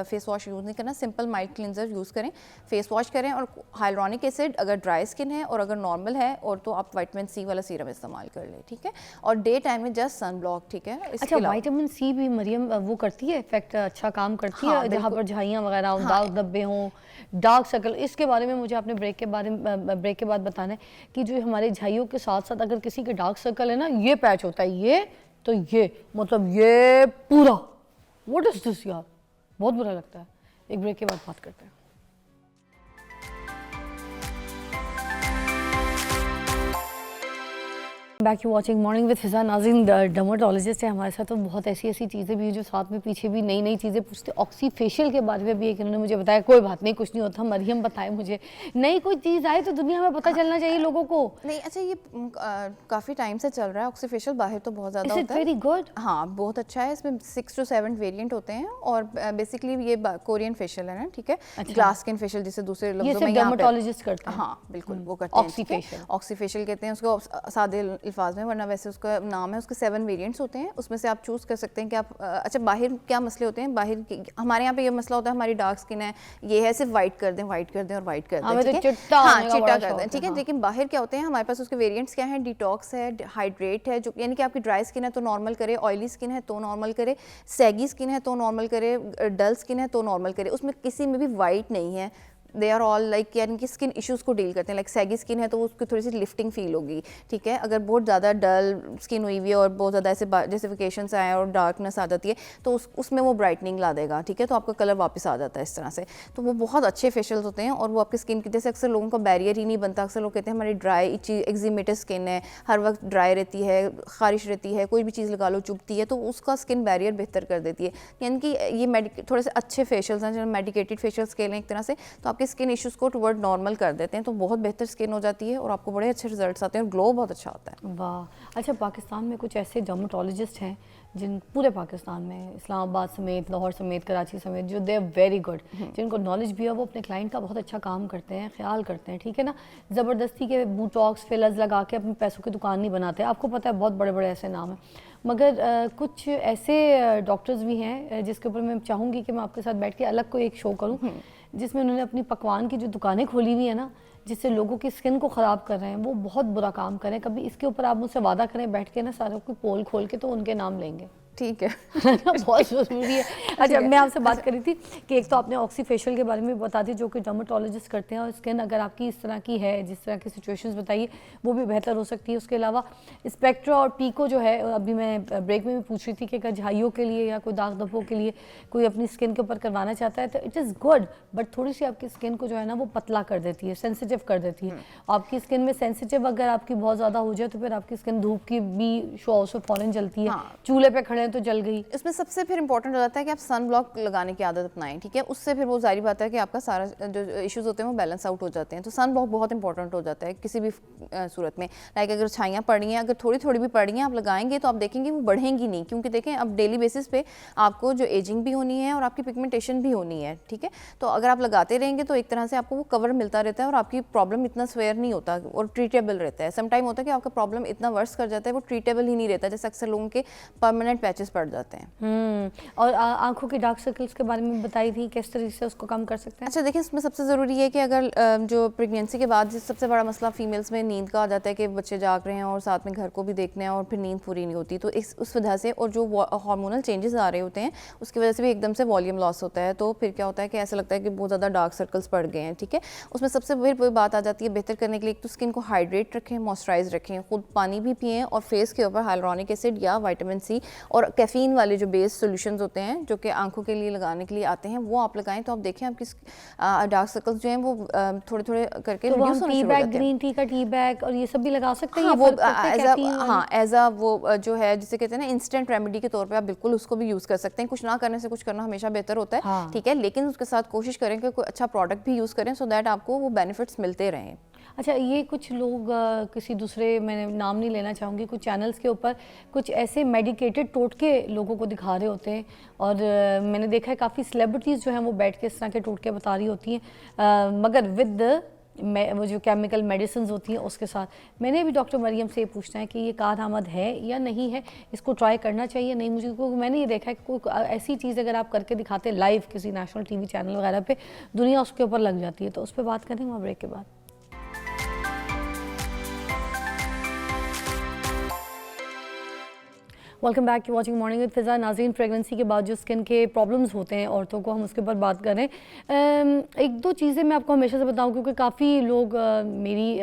فیس واش یوز نہیں کرنا, سمپل مائلڈ کلینزر یوز کریں, فیس واش کریں. اور ہائلورونک ایسڈ اگر ڈرائی اسکن ہے اور اگر نارمل ہے اور تو آپ وائٹامن سی والا سیرم استعمال کر لیں, ٹھیک ہے. اور ڈے ٹائم میں جسٹ سن بلاک, ٹھیک ہے. اچھا, وائٹامن سی بھی مریم وہ کرتی ہے افیکٹ, اچھا کام کرتی ہے جہاں پر جھائیاں وغیرہ ہوں, داغ دھبے ہوں, ڈارک سرکل؟ اس کے بارے میں مجھے آپ نے بریک کے بعد بتانا ہے کہ جو ہمارے جھائیوں کے ساتھ ساتھ اگر کسی کے ڈارک سرکل ہے نا, یہ پیچ ہوتا ہے, یہ تو یہ مطلب یہ پورا, واٹ از دس یار, بہت برا لگتا ہے. ایک بریک کے بعد بات کرتے ہیں. Back you watching morning with فضا. ناظرین, ڈرماٹولوجسٹ ہے ہمارے ساتھ, تو بہت ایسی چیزیں بھی ہیں جو ساتھ میں پیچھے بھی نئی چیزیں پوچھتے. آکسی فیشیل کے بارے میں بھی ایک انہوں نے مجھے بتایا, کوئی بات نہیں کچھ نہیں ہوتا, مریم بتائے مجھے, نئی کوئی چیز آئے تو دنیا میں پتہ چلنا چاہیے لوگوں کو. نہیں, اچھا, یہ کافی ٹائم سے چل رہا ہے آکسی فیشیل, باہر تو بہت زیادہ ہوتا ہے. Very good. ہاں, بہت اچھا ہے. اس میں 6 to 7 ویریئنٹ ہوتے ہیں اور بیسکلی یہ کورین فیشیل ہے نا, ٹھیک ہے. گلاس اسکن فیشیل جسے دوسرے لفظوں میں ڈرماٹولوجسٹ کرتے ہیں. ہاں بالکل, وہ کرتے ہیں. آکسی فیشیل, آکسی فیشیل کہتے ہیں اس کو سادے الفاظ میں, ورنہ ویسے اس کا نام ہے. اس کے 7 ویریئنٹس ہوتے ہیں, اس میں سے آپ چوز کر سکتے ہیں کہ آپ اچھا باہر کیا مسئلے ہوتے ہیں. باہر ہمارے یہاں پہ یہ مسئلہ ہوتا ہے, ہماری ڈارک اسکن ہے, یہ ہے صرف وائٹ کر دیں اور وائٹ کر دیں, ہاں چٹا کر دیں, ٹھیک ہے. لیکن باہر کیا ہوتے ہیں ہمارے پاس, اس کے ویریئنٹس کیا ہیں, ڈیٹاکس ہے, ہائیڈریٹ ہے, جو یعنی کہ آپ کی ڈرائی اسکن ہے تو نارمل کرے, آئلی اسکن ہے تو نارمل کرے, سیگی اسکن ہے تو نارمل کرے, ڈل اسکن ہے تو نارمل کرے. اس میں کسی میں بھی وائٹ نہیں ہے. دے آر آل لائک یعنی کہ اسکن ایشوز کو ڈیل کرتے ہیں. لائک سیگی اسکن ہے تو اس کی تھوڑی سی لفٹنگ فیل ہوگی, ٹھیک ہے. اگر بہت زیادہ ڈل اسکن ہوئی ہوئی ہے اور بہت زیادہ ایسے جیسے ویکیشنس آئے اور ڈارکنس آ جاتی ہے تو اس میں وہ برائٹننگ لا دے گا, ٹھیک ہے. تو آپ کا کلر واپس آ جاتا ہے اس طرح سے. تو وہ بہت اچھے فیشیلز ہوتے ہیں اور وہ آپ کی اسکن کی, جیسے اکثر لوگوں کا بیریئر ہی نہیں بنتا. اکثر لوگ کہتے ہیں ہماری ڈرائی ایچی ایگزیمیٹر اسکن ہے, ہر وقت ڈرائی رہتی ہے, خارش رہتی ہے, کوئی بھی چیز لگا لو چبھتی ہے, تو اس کا اسکن بیریئر بہتر کر دیتی ہے. یعنی کہ یہ تھوڑے سے اچھے فیشیلز ہیں جو میڈیکیٹڈ فیشیلز کے لیں ایک طرح سے, تو آپ کے کے اسکن ایشوز کو ٹورڈ نارمل کر دیتے ہیں تو بہت بہتر اسکن ہو جاتی ہے اور آپ کو بڑے اچھے رزلٹس آتے ہیں اور گلو بہت اچھا آتا ہے. واہ. اچھا پاکستان میں کچھ ایسے ڈرماٹولوجسٹ ہیں جن پورے پاکستان میں اسلام آباد سمیت لاہور سمیت کراچی سمیت جو دے ویری گڈ, جن کو نالج بھی ہے, وہ اپنے کلائنٹ کا بہت اچھا کام کرتے ہیں, خیال کرتے ہیں, ٹھیک ہے نا, زبردستی کے بوٹاکس فلرز لگا کے اپنے پیسوں کی دکان نہیں بناتے. آپ کو پتہ ہے بہت بڑے بڑے ایسے نام ہیں, مگر کچھ ایسے ڈاکٹرز بھی ہیں جس کے اوپر میں چاہوں گی کہ میں آپ کے ساتھ بیٹھ کے الگ کوئی ایک شو کروں جس میں انہوں نے اپنی پکوان کی جو دکانیں کھولی ہوئی ہیں نا, جس سے لوگوں کی اسکن کو خراب کر رہے ہیں, وہ بہت برا کام کر رہے ہیں. کبھی اس کے اوپر آپ مجھ سے وعدہ کریں بیٹھ کے نا, ساروں کو پول کھول کے تو ان کے نام لیں گے. ٹھیک ہے, بہت ضروری ہے. اچھا میں آپ سے بات کر رہی تھی کہ ایک تو آپ نے آکسی فیشیل کے بارے میں بتا دی جو کہ ڈرماٹولوجسٹ کرتے ہیں, اور اسکن اگر آپ کی اس طرح کی ہے, جس طرح کی سچویشنز بتائیے, وہ بھی بہتر ہو سکتی ہے. اس کے علاوہ اسپیکٹرا اور پیکو جو ہے, ابھی میں بریک میں بھی پوچھ رہی تھی کہ جھائیوں کے لیے یا کوئی داغ دھبوں کے لیے کوئی اپنی اسکن کے اوپر کروانا چاہتا ہے تو اٹ از گڈ, بٹ تھوڑی سی آپ کی اسکن کو جو ہے نا وہ پتلا کر دیتی ہے, سینسیٹیو کر دیتی ہے. آپ کی اسکن میں سینسیٹیو اگر آپ کی بہت زیادہ ہو جائے تو پھر آپ کی اسکن دھوپ کی بھی شعاع سے فوراً جلتی ہے, چولہے پہ کھڑے ہیں تو جل گئی. اس میں سب سے پھر امپورٹنٹ ہو جاتا ہے کہ آپ سن بلاک لگانے کی عادت اپنائیں, ٹھیک ہے, اس سے پھر وہ ظاہری بات ہے کہ آپ کا سارا جو ایشوز ہوتے ہیں وہ بیلنس آؤٹ ہو جاتے ہیں. تو سن بلاک بہت امپورٹنٹ ہو جاتا ہے کسی بھی صورت میں. لائک اگر چھائیاں پڑی ہیں, اگر تھوڑی تھوڑی بھی پڑی ہیں, آپ لگائیں گے تو آپ دیکھیں گے وہ بڑھیں گی نہیں, کیونکہ دیکھیں اب ڈیلی بیسس پہ آپ کو جو ایجنگ بھی ہونی ہے اور آپ کی پگمنٹیشن بھی ہونی ہے, ٹھیک ہے. تو اگر آپ لگاتے رہیں گے تو ایک طرح سے آپ کو وہ کور ملتا رہتا ہے اور آپ کی پرابلم اتنا سویئر نہیں ہوتا اور ٹریٹیبل رہتا ہے. سم ٹائم ہوتا ہے کہ آپ کا پرابلم اتنا ورس کر جاتا ہے وہ ٹریٹیبل ہی نہیں رہتا, جیسے اکثر لوگوں کے پرماننٹ پیچز پڑ جاتے ہیں. اور آنکھوں کی ڈارک سرکلز کے بارے میں بتائی تھی, کس طریقے سے اس کو کم کر سکتے ہیں؟ اچھا دیکھیں, اس میں سب سے ضروری ہے کہ اگر جو پریگنینسی کے بعد سب سے بڑا مسئلہ فیمیلز میں نیند کا آ جاتا ہے کہ بچے جاگ رہے ہیں اور ساتھ میں گھر کو بھی دیکھنا ہے اور پھر نیند پوری نہیں ہوتی, تو اس وجہ سے, اور جو ہارمونل چینجز آ رہے ہوتے ہیں اس کی وجہ سے بھی ایک دم سے والیوم لاس ہوتا ہے. تو پھر کیا ہوتا ہے کہ ایسا لگتا ہے کہ بہت زیادہ ڈارک سرکلز پڑ گئے ہیں, ٹھیک ہے. اس میں سب سے بڑی بات آ جاتی ہے بہتر کرنے کے لیے, ایک تو اسکن کو ہائیڈریٹ رکھیں, موئسچرائز رکھیں, خود پانی بھی پئیں, اور فیس کے اوپر ہائلورونک ایسڈ یا وائٹامن سی اور کیفین والے جو بیس سولوشنز ہوتے ہیں جو کہ آنکھوں کے لیے لگانے کے لیے آتے ہیں, وہ آپ لگائیں. تو آپ دیکھیں آپ کی ڈارک سرکلز جو ہیں وہ تھوڑے تھوڑے کر کے ریڈیوس ہونا شروع ہو جاتے ہیں. گرین ٹی کا ٹی بیگ اور یہ سب بھی لگا سکتے ہیں. وہ ایز اے وہ جو ہے جسے کہتے ہیں نا انسٹنٹ ریمیڈی کے طور پہ آپ بالکل اس کو بھی یوز کر سکتے ہیں. کچھ نہ کرنے سے کچھ کرنا ہمیشہ بہتر ہوتا ہے, ٹھیک ہے, لیکن اس کے ساتھ کوشش کریں کہ کوئی اچھا پروڈکٹ بھی یوز کریں سو دیٹ آپ کو وہ بینیفٹس ملتے رہیں. اچھا یہ کچھ لوگ کسی دوسرے, میں نام نہیں لینا چاہوں گی, کچھ چینلز کے اوپر کچھ ایسے میڈیکیٹڈ ٹوٹکے لوگوں کو دکھا رہے ہوتے ہیں, اور میں نے دیکھا ہے کافی سیلیبریٹیز جو ہیں وہ بیٹھ کے اس طرح کے ٹوٹکے بتا رہی ہوتی ہیں, مگر ود وہ جو کیمیکل میڈیسنز ہوتی ہیں اس کے ساتھ. میں نے بھی ڈاکٹر مریم سے یہ پوچھنا ہے کہ یہ کارآمد ہے یا نہیں ہے, اس کو ٹرائی کرنا چاہیے نہیں. مجھے میں نے یہ دیکھا ہے کہ کوئی ایسی چیز اگر آپ کر کے دکھاتے لائیو کسی نیشنل ٹی وی چینل وغیرہ پہ, دنیا اس کے اوپر لگ جاتی ہے. تو اس پہ بات کریں گے بریک کے بعد. Welcome back to watching morning with Faza. ناظرین, پریگننسی کے بعد جو اسکن کے پرابلمز ہوتے ہیں عورتوں کو, ہم اس کے اوپر بات کر رہے ہیں. ایک دو چیزیں میں آپ کو ہمیشہ سے بتاؤں کیونکہ کافی لوگ میری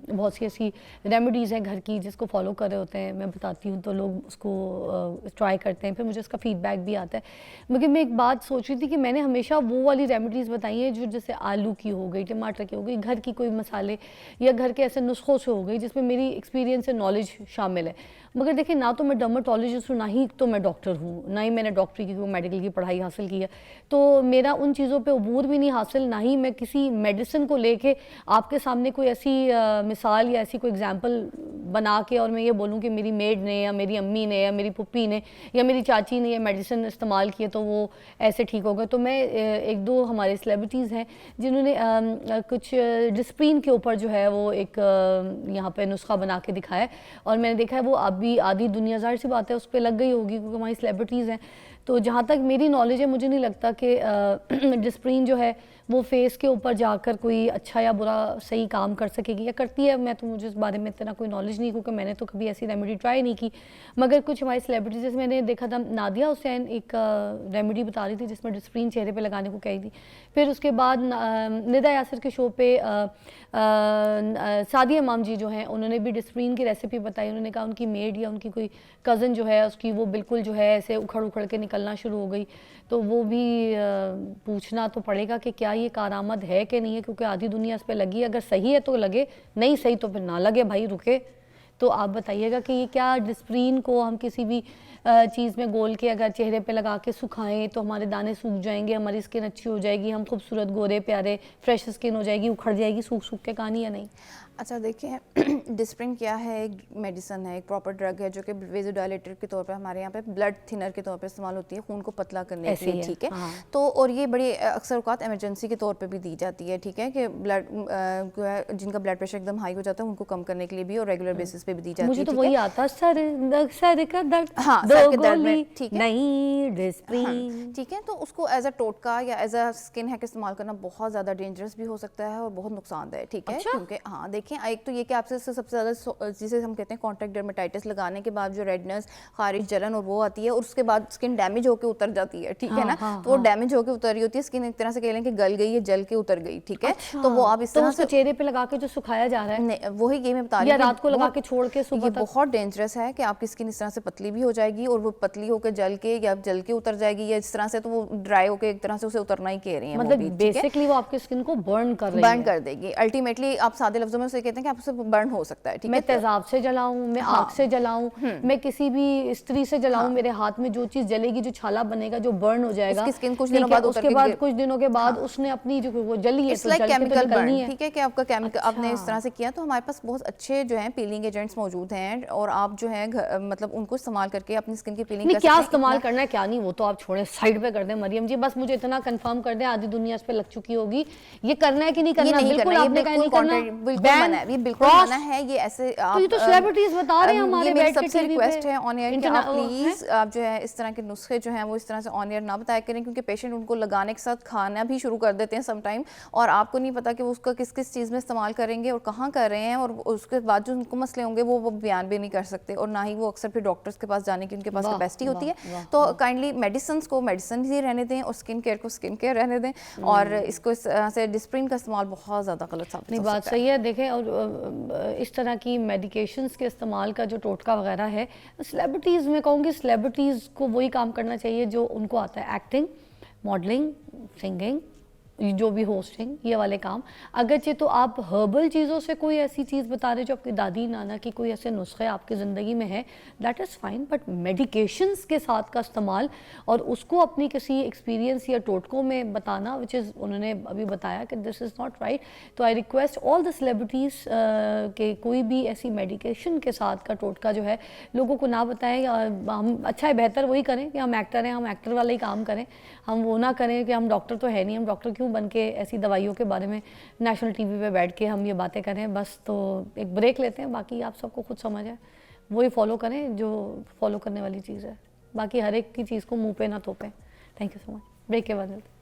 بہت سی ایسی ریمیڈیز ہیں گھر کی جس کو فالو کر رہے ہوتے ہیں, میں بتاتی ہوں تو لوگ اس کو ٹرائی کرتے ہیں, پھر مجھے اس کا فیڈ بیک بھی آتا ہے. مگر میں ایک بات سوچ رہی تھی کہ میں نے ہمیشہ وہ والی ریمیڈیز بتائی ہیں جو جیسے آلو کی ہو گئی, ٹماٹر کی ہو گئی, گھر کی کوئی مسالے یا گھر کے ایسے نسخوں سے ہو گئی جس میں میری ایکسپیرینس اور نالج شامل ہے. مگر دیکھیں, نہ تو میں ڈرماٹولوجسٹ ہوں, نہ ہی تو میں ڈاکٹر ہوں, نہ ہی میں نے ڈاکٹری کی کوئی میڈیکل کی پڑھائی حاصل کی ہے, تو میرا ان چیزوں پہ عبور بھی نہیں حاصل, نہ ہی میں کسی میڈیسن کو لے کے آپ کے سامنے کوئی ایسی مثال یا ایسی کوئی اگزامپل بنا کے اور میں یہ بولوں کہ میری میڈ نے یا میری امی نے یا میری پھپھی نے یا میری چاچی نے یہ میڈیسن استعمال کیے تو وہ ایسے ٹھیک ہو گئے. تو میں ایک دو ہمارے سیلیبریٹیز ہیں جنہوں نے کچھ ڈسپرین کے اوپر جو ہے وہ ایک یہاں پہ نسخہ بنا کے دکھایا ہے, اور میں نے دیکھا ہے وہ ابھی آدھی دنیا, ظاہر سی بات ہے اس پہ لگ گئی ہوگی کیونکہ ہماری سیلیبریٹیز ہیں. تو جہاں تک میری نالج ہے مجھے نہیں لگتا کہ ڈسپرین جو ہے وہ فیس کے اوپر جا کر کوئی اچھا یا برا صحیح کام کر سکے گی, یا کرتی ہے. میں تو مجھے اس بارے میں اتنا کوئی نالج نہیں کیونکہ میں نے تو کبھی ایسی ریمیڈی ٹرائی نہیں کی. مگر کچھ ہماری سیلیبریٹیز, جیسے میں نے دیکھا تھا نادیہ حسین ایک ریمیڈی بتا رہی تھی جس میں ڈسپرین چہرے پہ لگانے کو کہی تھی. پھر اس کے بعد ندا یاسر کے شو پہ سعدیہ امام جی جو ہیں انہوں نے بھی ڈسپرین کی ریسیپی بتائی. انہوں نے کہا ان کی میڈ یا ان کی کوئی کزن جو ہے اس کی وہ بالکل جو ہے ایسے اکھڑ کے نکلنا شروع ہو گئی. تو وہ بھی پوچھنا تو پڑے گا کہ کیا یہ کارآمد ہے کہ نہیں ہے, کیونکہ آدھی دنیا اس پہ لگی. اگر صحیح ہے تو لگے, نہیں صحیح تو پھر نہ لگے بھائی, رکے. تو آپ بتائیے گا کہ یہ کیا ڈسپرین کو ہم کسی بھی چیز میں گول کے اگر چہرے پہ لگا کے سکھائیں تو ہمارے دانے سوکھ جائیں گے, ہماری اسکن اچھی ہو جائے گی, ہم خوبصورت گورے پیارے فریش اسکن ہو جائے گی, اکھڑ جائے گی سوکھ سوکھ کے کہانی یا نہیں؟ اچھا دیکھیں, ڈسپرین کیا ہے, ایک میڈیسن ہے, ایک پراپر ڈرگ ہے جو کہ ویزو ڈائلیٹر کے طور پہ ہمارے یہاں پہ بلڈ تھنر کے طور پہ استعمال ہوتی ہے, خون کو پتلا کرنے کے لیے, ٹھیک ہے. تو اور یہ بڑی اکثر اوقات ایمرجنسی کے طور پہ بھی دی جاتی ہے, ٹھیک ہے, کہ بلڈ جن کا بلڈ پریشر ایک دم ہائی ہو جاتا ہے ان کو کم کرنے کے لیے بھی, اور ریگولر بیسس پہ بھی دی جاتی ہے. مجھے تو وہی آتا سر کا درد, ہاں سر کے درد میں, ٹھیک ہے, نہیں ڈسپرین, ٹھیک ہے. تو اس کو ایز اے ٹوٹکا یا ایز اے اسکن ہیک استعمال کرنا بہت زیادہ ڈینجرس بھی ہو سکتا ہے اور بہت نقصان دہ ہے, ٹھیک ہے. کیونکہ ہاں دیکھیں, ایک تو یہ کہ آپ سے سب سے زیادہ جسے ہم کہتے ہیں کانٹیکٹ ڈرمیٹائٹس لگانے کے بعد جو ریڈنس, خارش, جلن اور وہ آتی ہے, اور اس کے بعد اسکن ڈیمیج ہو کے اتر جاتی ہے, ٹھیک ہے نا. تو وہ ڈیمیج ہو کے اتر رہی ہوتی ہے اسکن, ایک طرح سے کہہ لیں کہ گل گئی ہے, جل کے اتر گئی, ٹھیک ہے. تو وہ آپ اس طرح سے چہرے پہ لگا کے جو سکھایا جا رہا ہے, وہی یہ میں بتا رہی ہوں, رات کو لگا کے چھوڑ کے صبح تک, بہت ڈینجرس ہے کہ آپ کی اسکن اس طرح سے پتلی بھی ہو جائے گی, اور وہ پتلی ہو کے جل کے یا جل کے اتر جائے گی, یا اس طرح سے تو وہ ڈرائی ہو کے ایک طرح سے اسے اترنا ہی کہہ رہی ہیں, مطلب بیسکلی وہ آپ کی اسکن کو برن کر رہی ہے, برن کر دے گی. الٹیمیٹلی آپ سادے لفظوں میں اسے کہتے ہیں کہ آپ سے برن ہو سکتا ہے, ٹھیک ہے. میں تیزاب سے جلاؤں, میں آگ سے جلاؤں, میں کسی بھی استری سے جلاؤں, میرے ہاتھ میں جو چیز جلے گی, جو چھالا بنے گا, جو برن ہو جائے گا, اس کی اسکن کچھ دنوں بعد اس کے بعد کچھ دنوں کے بعد اس نے اپنی جو وہ جلی ہے تو جل کے تو نکلنی ہے, ٹھیک ہے, کہ آپ کا کیمیکل آپ نے اس طرح سے کیا. تو ہمارے پاس بہت اچھے جو ہیں پیلنگ ایجنٹس موجود ہیں, اور آپ جو ہے مطلب ان کو استعمال کر کے اپنی اسکن کی پیلنگ کر سکتے ہیں. کیا استعمال کرنا ہے کیا نہیں وہ تو آپ چھوڑیں, سائڈ پہ کر دیں مریم جی, بس مجھے اتنا کنفرم کر دیں, آدھی دنیا اس پہ لگ چکی ہوگی, یہ کرنا ہے کہ نہیں کرنا, بالکل آپ نے کہا نہیں کرنا, بالکل منع ہے, یہ بالکل منع ہے. یہ ایسے یہ تو سیلیبریٹیز بتا رہے ہیں ہمارے میری بیٹھ سب کے سے ٹی وی ریکویسٹ ہے آن ایئر کہ آپ پہ, پلیز آپ جو ہے اس طرح کے نسخے جو ہیں وہ اس طرح سے آن ایئر نہ بتایا کریں, کیونکہ پیشنٹ ان کو لگانے کے ساتھ کھانا بھی شروع کر دیتے ہیں سم ٹائم, اور آپ کو نہیں پتا کہ وہ اس کا کس کس چیز میں استعمال کریں گے اور کہاں کر رہے ہیں, اور اس کے بعد جو ان کو مسئلے ہوں گے وہ بیان بھی نہیں کر سکتے, اور نہ ہی وہ اکثر پھر ڈاکٹرس کے پاس جانے کی ان کے پاس کیپیسٹی ہوتی ہے. تو کائنڈلی میڈیسنس کو میڈیسن ہی رہنے دیں, اور اسکن کیئر کو اسکن کیئر رہنے دیں, اور اس کو اس طرح سے ڈسپرین کا استعمال بہت زیادہ غلط ثابت ہو سکتا ہے. بات صحیح ہے. دیکھیں, اور اس طرح کی میڈیکیشنز کے استعمال کا جو ٹوٹکا وغیرہ ہے, سیلیبریٹیز میں کہوں گی سیلیبریٹیز کو وہی کام کرنا چاہیے جو ان کو آتا ہے, ایکٹنگ, ماڈلنگ, سنگنگ, جو بھی ہوسٹنگ, یہ والے کام. اگرچہ تو آپ ہربل چیزوں سے کوئی ایسی چیز بتا رہے جو آپ کی دادی نانا کی کوئی ایسے نسخے آپ کی زندگی میں ہے, that is fine, but medications کے ساتھ کا استعمال اور اس کو اپنی کسی ایکسپیرینس یا ٹوٹکوں میں بتانا, وچ از انہوں نے ابھی بتایا کہ دس از ناٹ رائٹ. تو I request all the celebrities کہ کوئی بھی ایسی میڈیکیشن کے ساتھ کا ٹوٹکا جو ہے لوگوں کو نہ بتائیں. ہم اچھا ہے بہتر وہی کریں کہ ہم ایکٹر ہیں, ہم ایکٹر والے ہی کام کریں, ہم وہ نہ کریں کہ ہم ڈاکٹر تو ہے نہیں, ہم ڈاکٹر کیوں بن کے ایسی دوائیوں کے بارے میں نیشنل ٹی وی پہ بیٹھ کے ہم یہ باتیں کریں. بس تو ایک بریک لیتے ہیں, باقی آپ سب کو خود سمجھ ہے, وہی فالو کریں جو فالو کرنے والی چیز ہے, باقی ہر ایک کی چیز کو منہ پہ نہ تھوپیں. Thank you so much. Break کے بعد ملتے ہیں.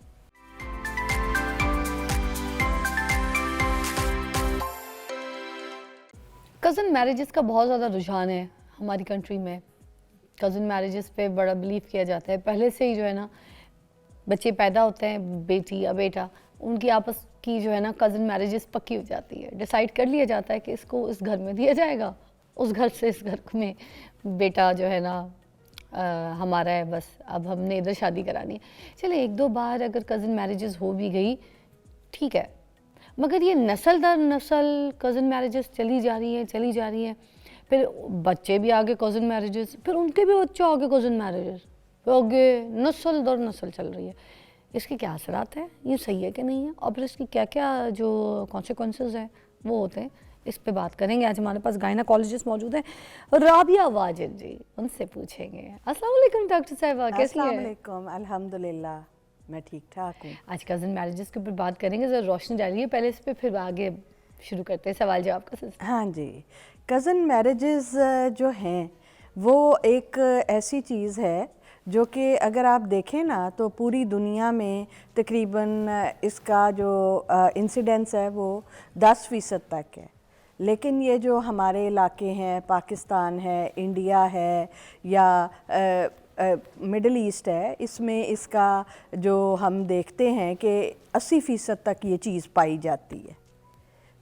کزن میریجز کا بہت زیادہ رجحان ہے ہماری کنٹری میں. کزن میریجز پہ بڑا بلیو کیا جاتا ہے. پہلے سے ہی جو ہے نا بچے پیدا ہوتے ہیں, بیٹی یا بیٹا, ان کی آپس کی جو ہے نا کزن میریجز پکی ہو جاتی ہے. ڈیسائیڈ کر لیا جاتا ہے کہ اس کو اس گھر میں دیا جائے گا, اس گھر سے اس گھر میں بیٹا جو ہے نا ہمارا ہے, بس اب ہم نے ادھر شادی کرانی ہے. چلے ایک دو بار اگر کزن میریجز ہو بھی گئی ٹھیک ہے, مگر یہ نسل در نسل کزن میریجز چلی جا رہی ہیں. پھر بچے بھی آگے کزن میریجز, پھر ان کے بھی بچوں آگے کزن میریجز, آگے نسل در نسل چل رہی ہے. اس کے کیا اثرات ہیں, یہ صحیح ہے کہ نہیں ہے, اور پھر اس کی کیا کیا جو کانسیکوینسز ہیں وہ ہوتے ہیں, اس پہ بات کریں گے. آج ہمارے پاس گائناکالوجسٹ موجود ہیں, رابعہ واجد جی, ان سے پوچھیں گے. السلام علیکم ڈاکٹر صاحبہ, کیسی ہیں؟ السلام علیکم, الحمدللہ میں ٹھیک ٹھاک ہوں. آج کزن میریجز کے اوپر بات کریں گے, ذرا روشنی ڈالیے پہلے اس پہ, پھر آگے شروع کرتے ہیں سوال جواب کا سلسلہ. ہاں جی, کزن میریجز جو ہیں وہ ایک ایسی چیز ہے جو کہ اگر آپ دیکھیں نا تو پوری دنیا میں تقریباً اس کا جو انسیڈنس ہے وہ 10% تک ہے. لیکن یہ جو ہمارے علاقے ہیں, پاکستان ہے, انڈیا ہے یا مڈل ایسٹ ہے, اس میں اس کا جو ہم دیکھتے ہیں کہ 80% تک یہ چیز پائی جاتی ہے.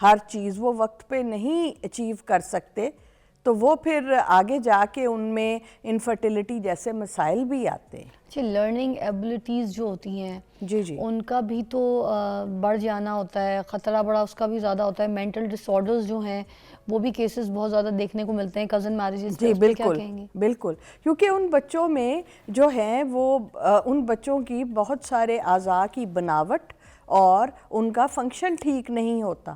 ہر چیز وہ وقت پہ نہیں اچیو کر سکتے تو وہ پھر آگے جا کے ان میں انفرٹیلٹی جیسے مسائل بھی آتے ہیں. اچھا لرننگ ایبلٹیز جو ہوتی ہیں جی جی ان کا بھی تو بڑھ جانا ہوتا ہے, خطرہ بڑا اس کا بھی زیادہ ہوتا ہے. مینٹل ڈس آرڈرز جو ہیں وہ بھی کیسز بہت زیادہ دیکھنے کو ملتے ہیں کزن میرجز جی پہ, کیا بالکل کہیں گے؟ بالکل, کیونکہ ان بچوں میں جو ہیں وہ ان بچوں کی بہت سارے اعضاء کی بناوٹ اور ان کا فنکشن ٹھیک نہیں ہوتا,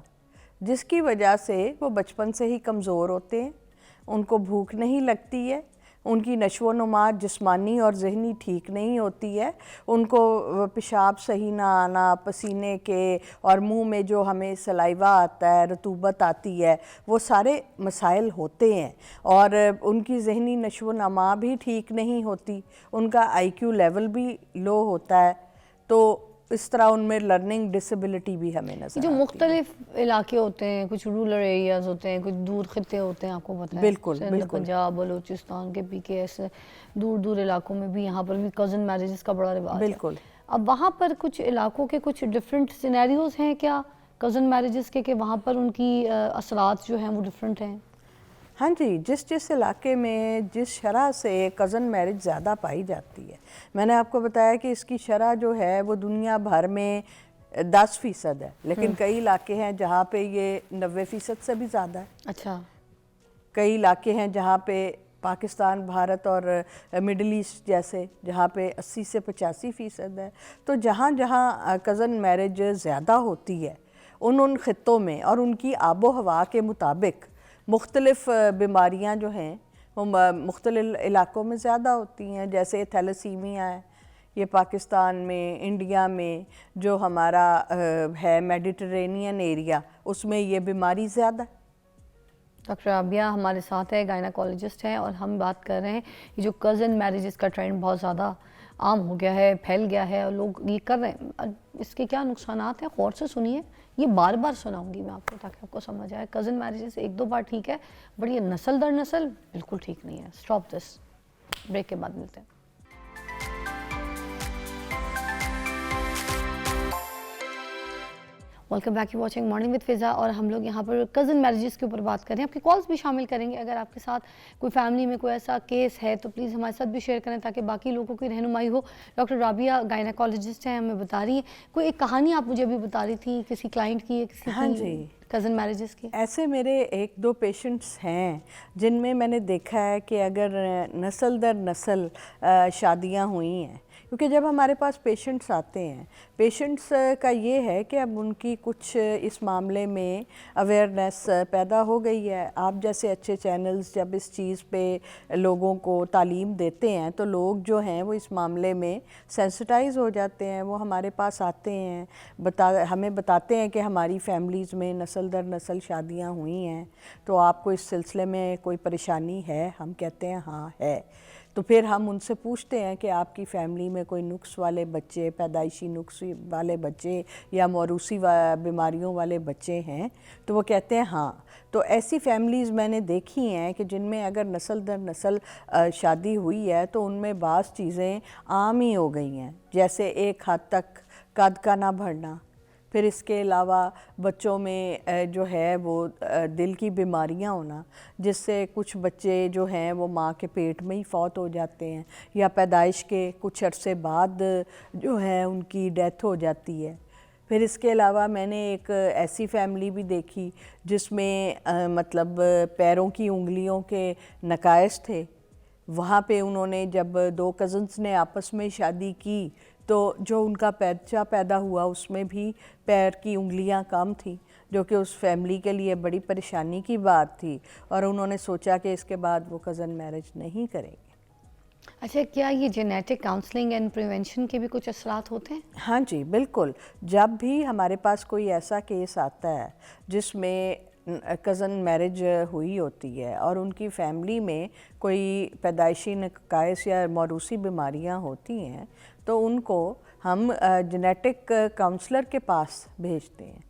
جس کی وجہ سے وہ بچپن سے ہی کمزور ہوتے ہیں, ان کو بھوک نہیں لگتی ہے, ان کی نشو و نما جسمانی اور ذہنی ٹھیک نہیں ہوتی ہے, ان کو پیشاب صحیح نہ آنا, پسینے کے اور منہ میں جو ہمیں سلائیوا آتا ہے, رطوبت آتی ہے, وہ سارے مسائل ہوتے ہیں. اور ان کی ذہنی نشو و نما بھی ٹھیک نہیں ہوتی, ان کا آئی کیو لیول بھی لو ہوتا ہے, تو اس طرح ان میں لرننگ ڈسیبلٹی بھی ہمیں نظر جو آتی ہے. مختلف علاقے ہوتے ہیں, کچھ رورل ایریاز ہوتے ہیں, کچھ دور خطے ہوتے ہیں, آپ کو پتہ ہے بالکل سندھ, بالکل پنجاب, بلوچستان کے پی کے ایسے دور دور علاقوں میں بھی یہاں پر بھی کزن میرجز کا بڑا رواج ہے. بالکل. اب وہاں پر کچھ علاقوں کے کچھ ڈفرینٹ سینیریوز ہیں کیا کزن میرجز کے, کہ وہاں پر ان کی اثرات جو ہیں وہ ڈفرینٹ ہیں؟ ہاں جی, جس علاقے میں جس شرح سے کزن میرج زیادہ پائی جاتی ہے, میں نے آپ کو بتایا کہ اس کی شرح جو ہے وہ دنیا بھر میں 10% ہے, لیکن کئی علاقے ہیں جہاں پہ یہ 90% سے بھی زیادہ ہے. اچھا. کئی علاقے ہیں جہاں پہ پاکستان, بھارت اور مڈل ایسٹ جیسے جہاں پہ 80 سے 85% ہے. تو جہاں جہاں کزن میرج زیادہ ہوتی ہے ان خطوں میں اور ان کی آب و ہوا کے مطابق مختلف بیماریاں جو ہیں وہ مختلف علاقوں میں زیادہ ہوتی ہیں. جیسے تھیلیسیمیا ہے, یہ پاکستان میں, انڈیا میں جو ہمارا ہے میڈیٹرینین ایریا, اس میں یہ بیماری زیادہ ہے. ڈاکٹر رابعہ ہمارے ساتھ ہے, گائناکالوجسٹ ہیں, اور ہم بات کر رہے ہیں یہ جو کزن میرجز کا ٹرینڈ بہت زیادہ عام ہو گیا ہے, پھیل گیا ہے, اور لوگ یہ کر رہے ہیں. اس کے کیا نقصانات ہیں, غور سے سنیے, یہ بار بار سناؤں گی میں آپ کو تاکہ آپ کو سمجھ آئے. کزن میرجز ایک دو بار ٹھیک ہے, بٹ یہ نسل در نسل بالکل ٹھیک نہیں ہے. Stop this. بریک کے بعد ملتے ہیں. Welcome back, you watching morning with فضا, اور ہم لوگ یہاں پر کزن میرجز کے اوپر بات کر رہے ہیں. آپ کی کالز بھی شامل کریں گے, اگر آپ کے ساتھ کوئی فیملی میں کوئی ایسا کیس ہے تو پلیز ہمارے ساتھ بھی شیئر کریں تاکہ باقی لوگوں کی رہنمائی ہو. ڈاکٹر رابعہ گائناکالوجسٹ ہیں, ہمیں بتا رہی ہیں کوئی ایک کہانی آپ مجھے ابھی بتا رہی تھی کسی کلائنٹ کی, کسی کی کزن میرجز کی. ایسے میرے ایک دو پیشنٹس ہیں جن میں نے دیکھا ہے کہ اگر نسل در نسل شادیاں ہوئی ہیں, کیونکہ جب ہمارے پاس پیشنٹس آتے ہیں, پیشنٹس کا یہ ہے کہ اب ان کی کچھ اس معاملے میں اویئرنیس پیدا ہو گئی ہے. آپ جیسے اچھے چینلز جب اس چیز پہ لوگوں کو تعلیم دیتے ہیں تو لوگ جو ہیں وہ اس معاملے میں سینسٹائز ہو جاتے ہیں. وہ ہمارے پاس آتے ہیں, ہمیں بتاتے ہیں کہ ہماری فیملیز میں نسل در نسل شادیاں ہوئی ہیں, تو آپ کو اس سلسلے میں کوئی پریشانی ہے؟ ہم کہتے ہیں ہاں ہے. تو پھر ہم ان سے پوچھتے ہیں کہ آپ کی فیملی میں کوئی نقص والے بچے, پیدائشی نقص والے بچے یا موروثی بیماریوں والے بچے ہیں؟ تو وہ کہتے ہیں ہاں. تو ایسی فیملیز میں نے دیکھی ہیں کہ جن میں اگر نسل در نسل شادی ہوئی ہے تو ان میں بعض چیزیں عام ہی ہو گئی ہیں, جیسے ایک حد تک قد کا نہ بڑھنا, پھر اس کے علاوہ بچوں میں جو ہے وہ دل کی بیماریاں ہونا, جس سے کچھ بچے جو ہیں وہ ماں کے پیٹ میں ہی فوت ہو جاتے ہیں, یا پیدائش کے کچھ عرصے بعد جو ہے ان کی ڈیتھ ہو جاتی ہے. پھر اس کے علاوہ میں نے ایک ایسی فیملی بھی دیکھی جس میں مطلب پیروں کی انگلیوں کے نقائص تھے. وہاں پہ انہوں نے جب دو کزنس نے آپس میں شادی کی تو جو ان کا بچہ پیدا ہوا اس میں بھی پیر کی انگلیاں کم تھیں, جو کہ اس فیملی کے لیے بڑی پریشانی کی بات تھی, اور انہوں نے سوچا کہ اس کے بعد وہ کزن میرج نہیں کریں گے. اچھا, کیا یہ جینیٹک کاؤنسلنگ اینڈ پریونشن کے بھی کچھ اثرات ہوتے ہیں؟ ہاں جی بالکل. جب بھی ہمارے پاس کوئی ایسا کیس آتا ہے جس میں کزن میرج ہوئی ہوتی ہے اور ان کی فیملی میں کوئی پیدائشی نقائص یا موروثی بیماریاں ہوتی ہیں, تو ان کو ہم جینیٹک کاؤنسلر کے پاس بھیجتے ہیں,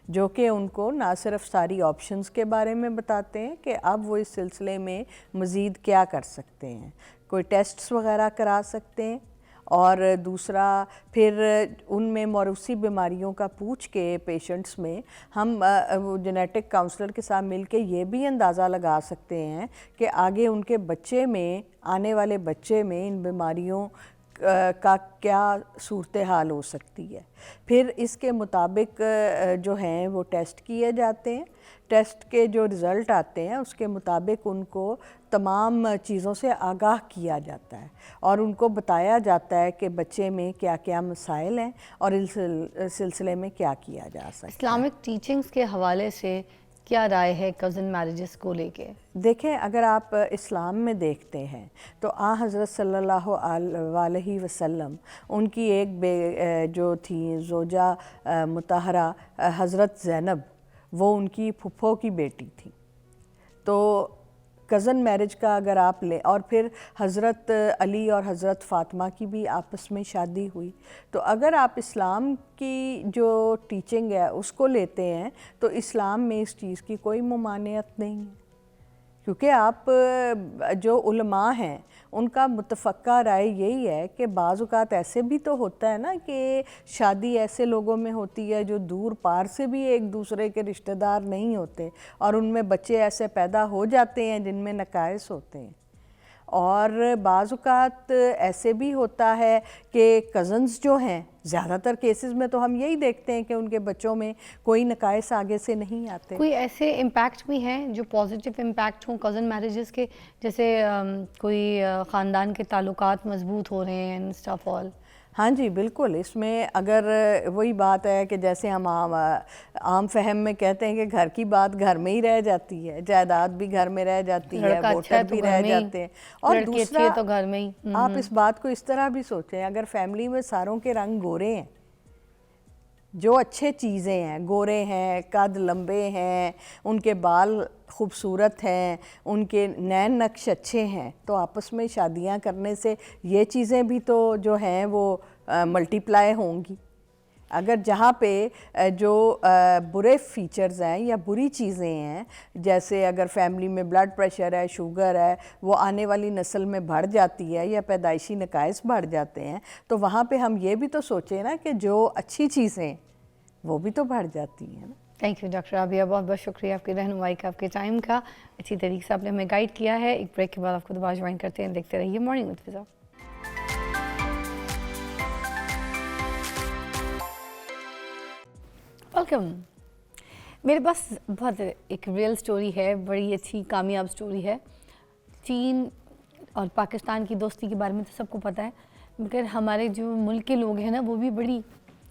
جو کہ ان کو نہ صرف ساری آپشنز کے بارے میں بتاتے ہیں کہ اب وہ اس سلسلے میں مزید کیا کر سکتے ہیں, کوئی ٹیسٹس وغیرہ کرا سکتے ہیں, اور دوسرا پھر ان میں موروثی بیماریوں کا پوچھ کے پیشنٹس میں ہم جینیٹک کاؤنسلر کے ساتھ مل کے یہ بھی اندازہ لگا سکتے ہیں کہ آگے ان کے بچے میں آنے والے بچے میں ان بیماریوں کا کیا صورتحال ہو سکتی ہے. پھر اس کے مطابق جو ہیں وہ ٹیسٹ کیے جاتے ہیں. ٹیسٹ کے جو رزلٹ آتے ہیں اس کے مطابق ان کو تمام چیزوں سے آگاہ کیا جاتا ہے اور ان کو بتایا جاتا ہے کہ بچے میں کیا کیا مسائل ہیں اور اس سلسلے میں کیا کیا جا سکتا ہے. اسلامک ٹیچنگز کے حوالے سے کیا رائے ہے کزن میرجز کو لے کے؟ دیکھیں اگر آپ اسلام میں دیکھتے ہیں تو حضرت صلی اللہ علیہ وسلم ان کی ایک جو تھی زوجہ مطہرہ حضرت زینب، وہ ان کی پھپھو کی بیٹی تھی. تو کزن میرج کا اگر آپ لیں، اور پھر حضرت علی اور حضرت فاطمہ کی بھی آپس میں شادی ہوئی. تو اگر آپ اسلام کی جو ٹیچنگ ہے اس کو لیتے ہیں تو اسلام میں اس چیز کی کوئی ممانعت نہیں ہے، کیونکہ آپ جو علماء ہیں ان کا متفقہ رائے یہی ہے کہ بعض اوقات ایسے بھی تو ہوتا ہے نا کہ شادی ایسے لوگوں میں ہوتی ہے جو دور پار سے بھی ایک دوسرے کے رشتہ دار نہیں ہوتے اور ان میں بچے ایسے پیدا ہو جاتے ہیں جن میں نقائص ہوتے ہیں. اور بعض اوقات ایسے بھی ہوتا ہے کہ کزنز جو ہیں، زیادہ تر کیسز میں تو ہم یہی دیکھتے ہیں کہ ان کے بچوں میں کوئی نقائص آگے سے نہیں آتے. کوئی ایسے امپیکٹ بھی ہیں جو پازیٹیو امپیکٹ ہوں کزن میرجز کے، جیسے کوئی خاندان کے تعلقات مضبوط ہو رہے ہیں اسٹف آل؟ ہاں جی بالکل. اس میں اگر وہی بات ہے کہ جیسے ہم عام فہم میں کہتے ہیں کہ گھر کی بات گھر میں ہی رہ جاتی ہے، جائیداد بھی گھر میں رہ جاتی ہے، ووٹر بھی رہ جاتے ہیں. اور دوسرا تو گھر میں ہی آپ اس بات کو اس طرح بھی سوچیں، اگر فیملی میں ساروں کے رنگ گورے ہیں، جو اچھے چیزیں ہیں، گورے ہیں، قد لمبے ہیں، ان کے بال خوبصورت ہیں، ان کے نین نقش اچھے ہیں، تو آپس میں شادیاں کرنے سے یہ چیزیں بھی تو جو ہیں وہ ملٹی پلائی ہوں گی. اگر جہاں پہ جو برے فیچرز ہیں یا بری چیزیں ہیں، جیسے اگر فیملی میں بلڈ پریشر ہے، شوگر ہے، وہ آنے والی نسل میں بڑھ جاتی ہے یا پیدائشی نقائص بڑھ جاتے ہیں، تو وہاں پہ ہم یہ بھی تو سوچیں نا کہ جو اچھی چیزیں وہ بھی تو بڑھ جاتی ہیں نا. تھینک یو ڈاکٹر رابعہ، بہت بہت شکریہ آپ کی رہنمائی کا، آپ کے ٹائم کا. اچھی طریقے سے آپ نے ہمیں گائیڈ کیا ہے. ایک بریک کے بعد آپ کو دوبارہ جوائن کرتے ہیں. دیکھتے رہیے مارننگ وتھ فضا. ویلکم. میرے پاس بہت ایک ریئل سٹوری ہے، بڑی اچھی کامیاب سٹوری ہے. چین اور پاکستان کی دوستی کے بارے میں تو سب کو پتہ ہے، مگر ہمارے جو ملک کے لوگ ہیں نا، وہ بھی بڑی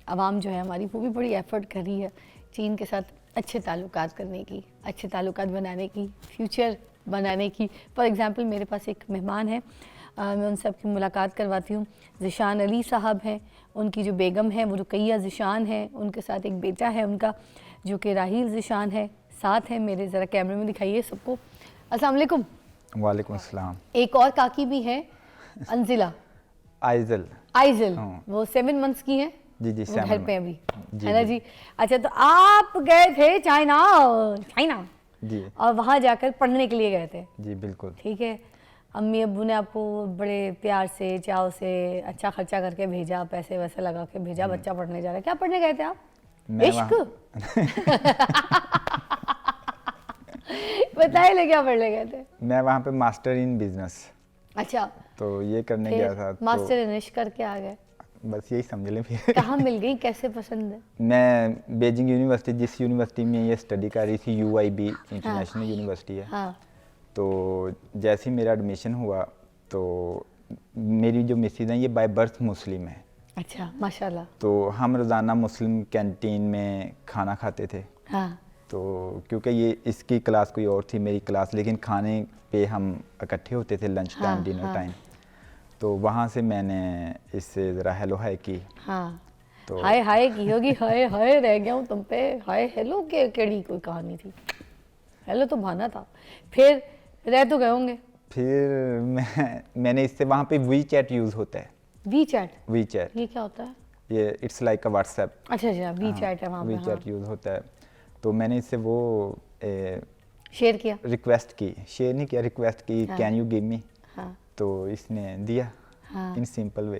عوام جو ہے ہماری، وہ بھی بڑی ایفرٹ کر رہی ہے چین کے ساتھ اچھے تعلقات کرنے کی، اچھے تعلقات بنانے کی، فیوچر بنانے کی. فار ایگزامپل میرے پاس ایک مہمان ہے، میں ان سب کی ملاقات کرواتی ہوں. ذیشان علی صاحب ہیں، ان کی جو بیگم ہے وہ رقیہ ذیشان ہے، ان کے ساتھ ایک بیٹا ہے ان کا جو کہ راحیل ذیشان ہے، ساتھ ہے میرے. ذرا کیمرے میں دکھائیے سب کو. السلام علیکم. وعلیکم السلام. ایک اور کاکی بھی ہیں، انزلہ آئزل، وہ 7 months کی ہیں. جی وہ گھر پہ ابھی ہے نا جی. جی. اچھا تو آپ گئے تھے چائنا جی اور وہاں جا کر پڑھنے کے لیے گئے تھے؟ جی بالکل. ٹھیک ہے. امی ابو نے آپ کو بڑے پیار سے چاؤ سے اچھا خرچہ کر کے بھیجا، پیسے ویسے لگا کے بھیجا، بچہ پڑھنے جا رہا ہے. کیا پڑھنے گئے تھے آپ؟ عشق. بتائیے لے کیا پڑھنے گئے تھے؟ میں وہاں پہ ماسٹر ان بزنس. اچھا تو یہ کرنے گیا تھا. ماسٹر ان عشق کر کے آ گئے. بس یہی سمجھ لیں. پھر کہاں مل گئی، کیسے پسند ہے؟ میں بیجنگ یونیورسٹی، جس یونیورسٹی میں یہ اسٹڈی کر رہی تھی، UIB انٹرنیشنل یونیورسٹی ہے. ہاں. تو جیسے ہی میرا ایڈمیشن ہوا تو میری جو مسز ہیں یہ بائی برتھ مسلم ہیں. اچھا ماشاءاللہ. تو ہم روزانہ مسلم کینٹین میں کھانا کھاتے تھے. ہاں. تو کیونکہ یہ اس کی کلاس کوئی اور تھی، میری کلاس، لیکن کھانے پہ ہم اکٹھے ہوتے تھے لنچ ٹائم، ڈنر ٹائم. تو وہاں سے میں نے اس سے ذرا ہیلو ہائی کی. ہاں. تو ہائے ہائے کی ہوگی، ہائے ہائے رہ گیا ہوں تم پہ. ہائے ہیلو کے کیڑی کوئی کہانی تھی، ہیلو تو بہانا تھا. پھر رہ تو گئے ہوں گے. پھر میں نے اس سے وہاں پہ وی چیٹ یوز ہوتا ہے. وی چیٹ؟ وی چیٹ یہ کیا ہوتا ہے؟ یہ it's like a WhatsApp. اچھا اچھا وی چیٹ ہے وہاں پہ. وی چیٹ یوز ہوتا ہے. تو میں نے اس سے وہ شیئر کیا، ریکویسٹ کی، شیئر نہیں کیا، ریکویسٹ کی، کین یو گیو می. ہاں. تو اس نے دیا ان simple way.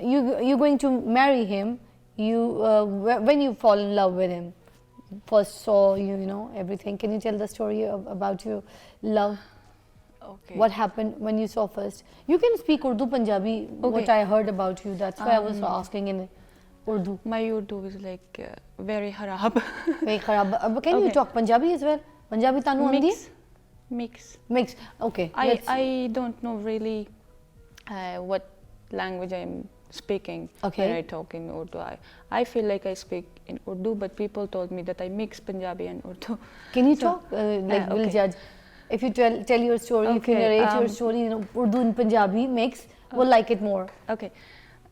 You going to marry him, when you fall in love with him, first saw everything. Can you tell the story about your love? Okay. What happened when you saw first? You can speak Urdu, Punjabi. What Okay. I heard about you, that's why I was asking in Urdu. My Urdu is like very harab. Very kharab. Can you Okay. talk Punjabi as well? Punjabi tanu aandi hai? Mix. Mix. Okay. I don't know really what language I'm speaking Okay. when I talk in Urdu. I feel like I speak in Urdu, but people told me that I mix Punjabi and Urdu. Can you So, talk? Like we'll okay. judge. If you tell your story, if you Okay, narrate your story in Urdu and Punjabi mix, we'll like it more. Okay.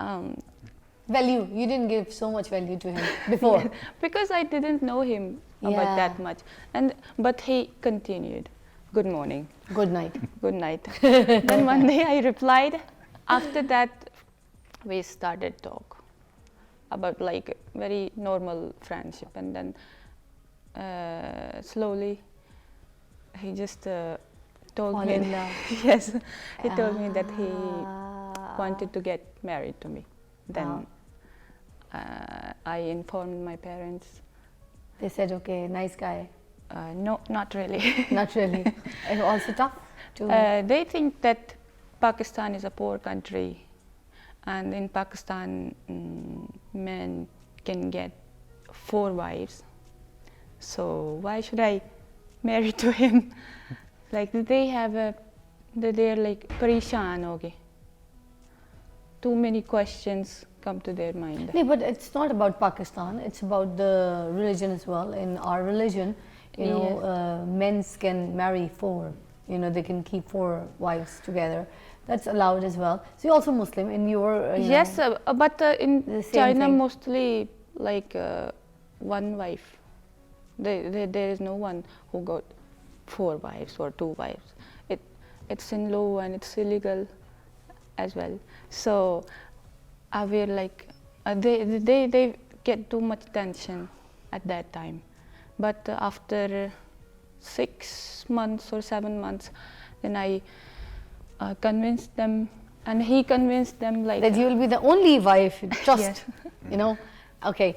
um, Value, you didn't give so much value to him before. because I didn't know him about Yeah. that much, but he continued, good morning, Good night. good night. Then one day I replied. After that we started talk about like very normal friendship, and then slowly he just told Fall me in love. yes, he told me that he Ah. wanted to get married to me. Then I informed my parents. They said, okay, nice guy. No, not really. Not really. And also tough to. They think that Pakistan is a poor country, and in Pakistan men can get 4 wives. So why should I marry to him? Like they're like parishan ho gaye. Too many questions come to their mind. No, but it's not about Pakistan. It's about the religion as well. In our religion, men can marry 4. They can keep 4 wives together. That's allowed as well. So you're also Muslim in your. Yes, but in the same China thing. mostly like 1 wife. There is no one who got 4 wives or 2 wives. It's in law and it's illegal as well. So we're like they get too much tension at that time. But after 6 months or 7 months, then I convinced them, and he convinced them like That you will be the only wife. Trust. Yes. Okay,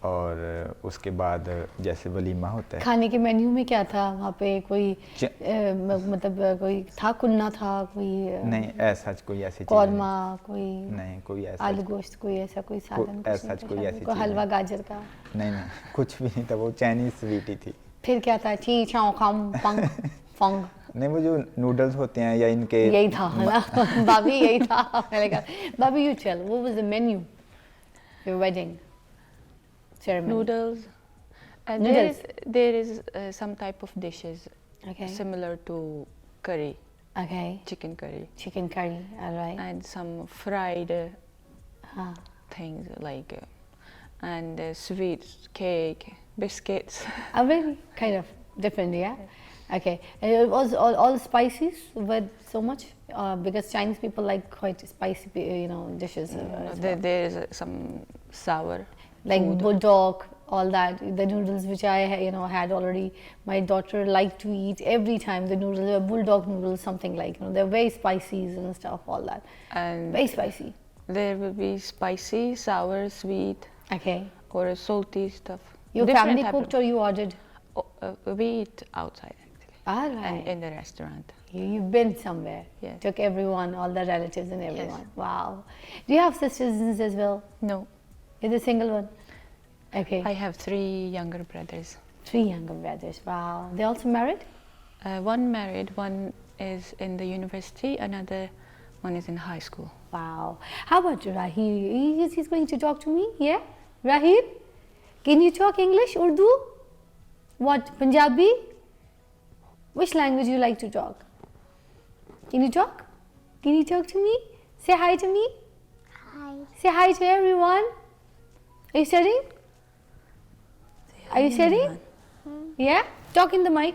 اور اس کے بعد جیسے ولیمہ ہوتا ہے. کھانے کے مینیو میں کیا تھا وہاں پہ؟ کوئی مطلب کوئی تھا، کننا تھا کوئی؟ نہیں ایسا کوئی ایسی چیز قورمہ کوئی؟ نہیں کوئی ایسا آلو گوشت کوئی ایسا کوئی سالن؟ ایسا کوئی ایسی چیز حلوہ گاجر کا؟ نہیں کچھ بھی نہیں تھا، وہ چائنیز سویٹ ہی تھی. پھر کیا تھا؟ چی چاؤ کھم پنگ فنگ؟ نہیں وہ جو نوڈلز ہوتے ہیں یا ان کے یہی تھا نا بابی، یہی تھا. میں نے کہا Bobby you tell what was the menu your wedding ceremony? Noodles. And Noodles. there is some type of dishes Okay. similar to curry, Okay. chicken curry, Chicken curry, all right. and some fried Huh. things like and sweets, cake, biscuits. Very kind of different, yeah. Okay. And it was all spices with so much because Chinese people like quite spicy, dishes. As well. There is some sour Like food. bulldog, all that. The noodles which I had already. My daughter liked to eat every time the noodles were bulldog noodles, something like they're very spicy and stuff, all that. And Very spicy. there will be spicy, sour, sweet, Okay. or salty stuff. Your Different family type cooked of- or you ordered? We eat outside actually, All and right. in the restaurant. You've been somewhere. Yes. Took everyone, all the relatives and everyone. Wow. Do you have sisters as well? No, You're the single one? Okay. I have 3 younger brothers. 3 younger brothers. Wow. They also married? One married, one is in the university, another one is in high school. Wow. How about Raheel? He's going to talk to me? Yeah? Raheel? Can you talk English, Urdu? What? Punjabi? Which language you like to talk? Can you talk? Can you talk to me? Say hi to me. Hi. Say hi to everyone. Are you studying? Are you studying? Yeah? Talk in the mic.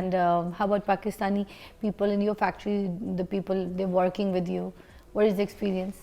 And how about Pakistani people in your factory, the people they're working with you? What is the experience?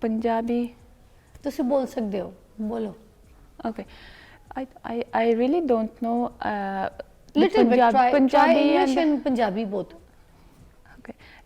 Punjabi. ਤੁਸੀਂ ਬੋਲ ਸਕਦੇ ਹੋ, ਬੋਲੋ. Okay. I really don't know. Little bit. Try Punjabi English and and Punjabi both. okay.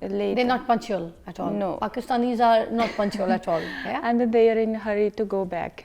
They're not punctual at all. No. Pakistanis are not punctual at all. Yeah? And they are in hurry to go back.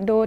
2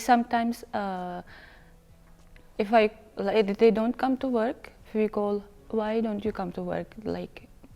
Sometimes if they don't come to work, we call, why don't you come to work? Like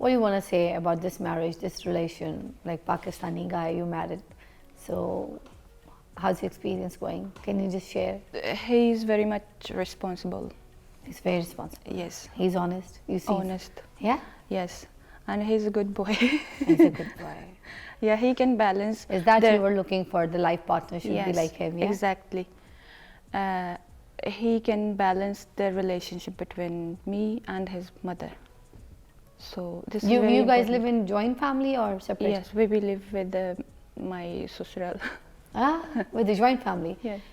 What do you want to say about this marriage, this relation, like Pakistani guy you married? So, how's your experience going? Can you just share? He is very much responsible. He's very responsible. Yes. He's honest. You see? Honest. Yeah? Yes. And he's a good boy. He's a good boy. Yeah, he can balance. Is that the- you were looking for? The life partner should yes, be like him, yeah? Exactly. He can balance the relationship between me and his mother. So this is You very guys important. live in joint family or separate? Yes, we live with my sasural. Ah, with a joint family. Yes.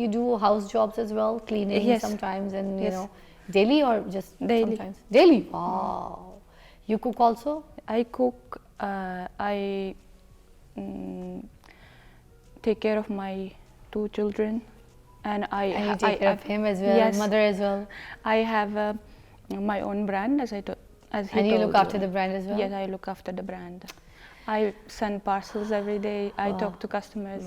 You do house jobs as well, cleaning Yes. sometimes, and you Yes. know, daily or just Daily. sometimes? Daily. Wow. You cook also? I cook. I take care of my 2 children, and And you take care of him as well, yes. mother as well. I have my own brand, as he And you told look after the brand as well? Yes, I look after the brand. I send parcels every day. I talk to customers.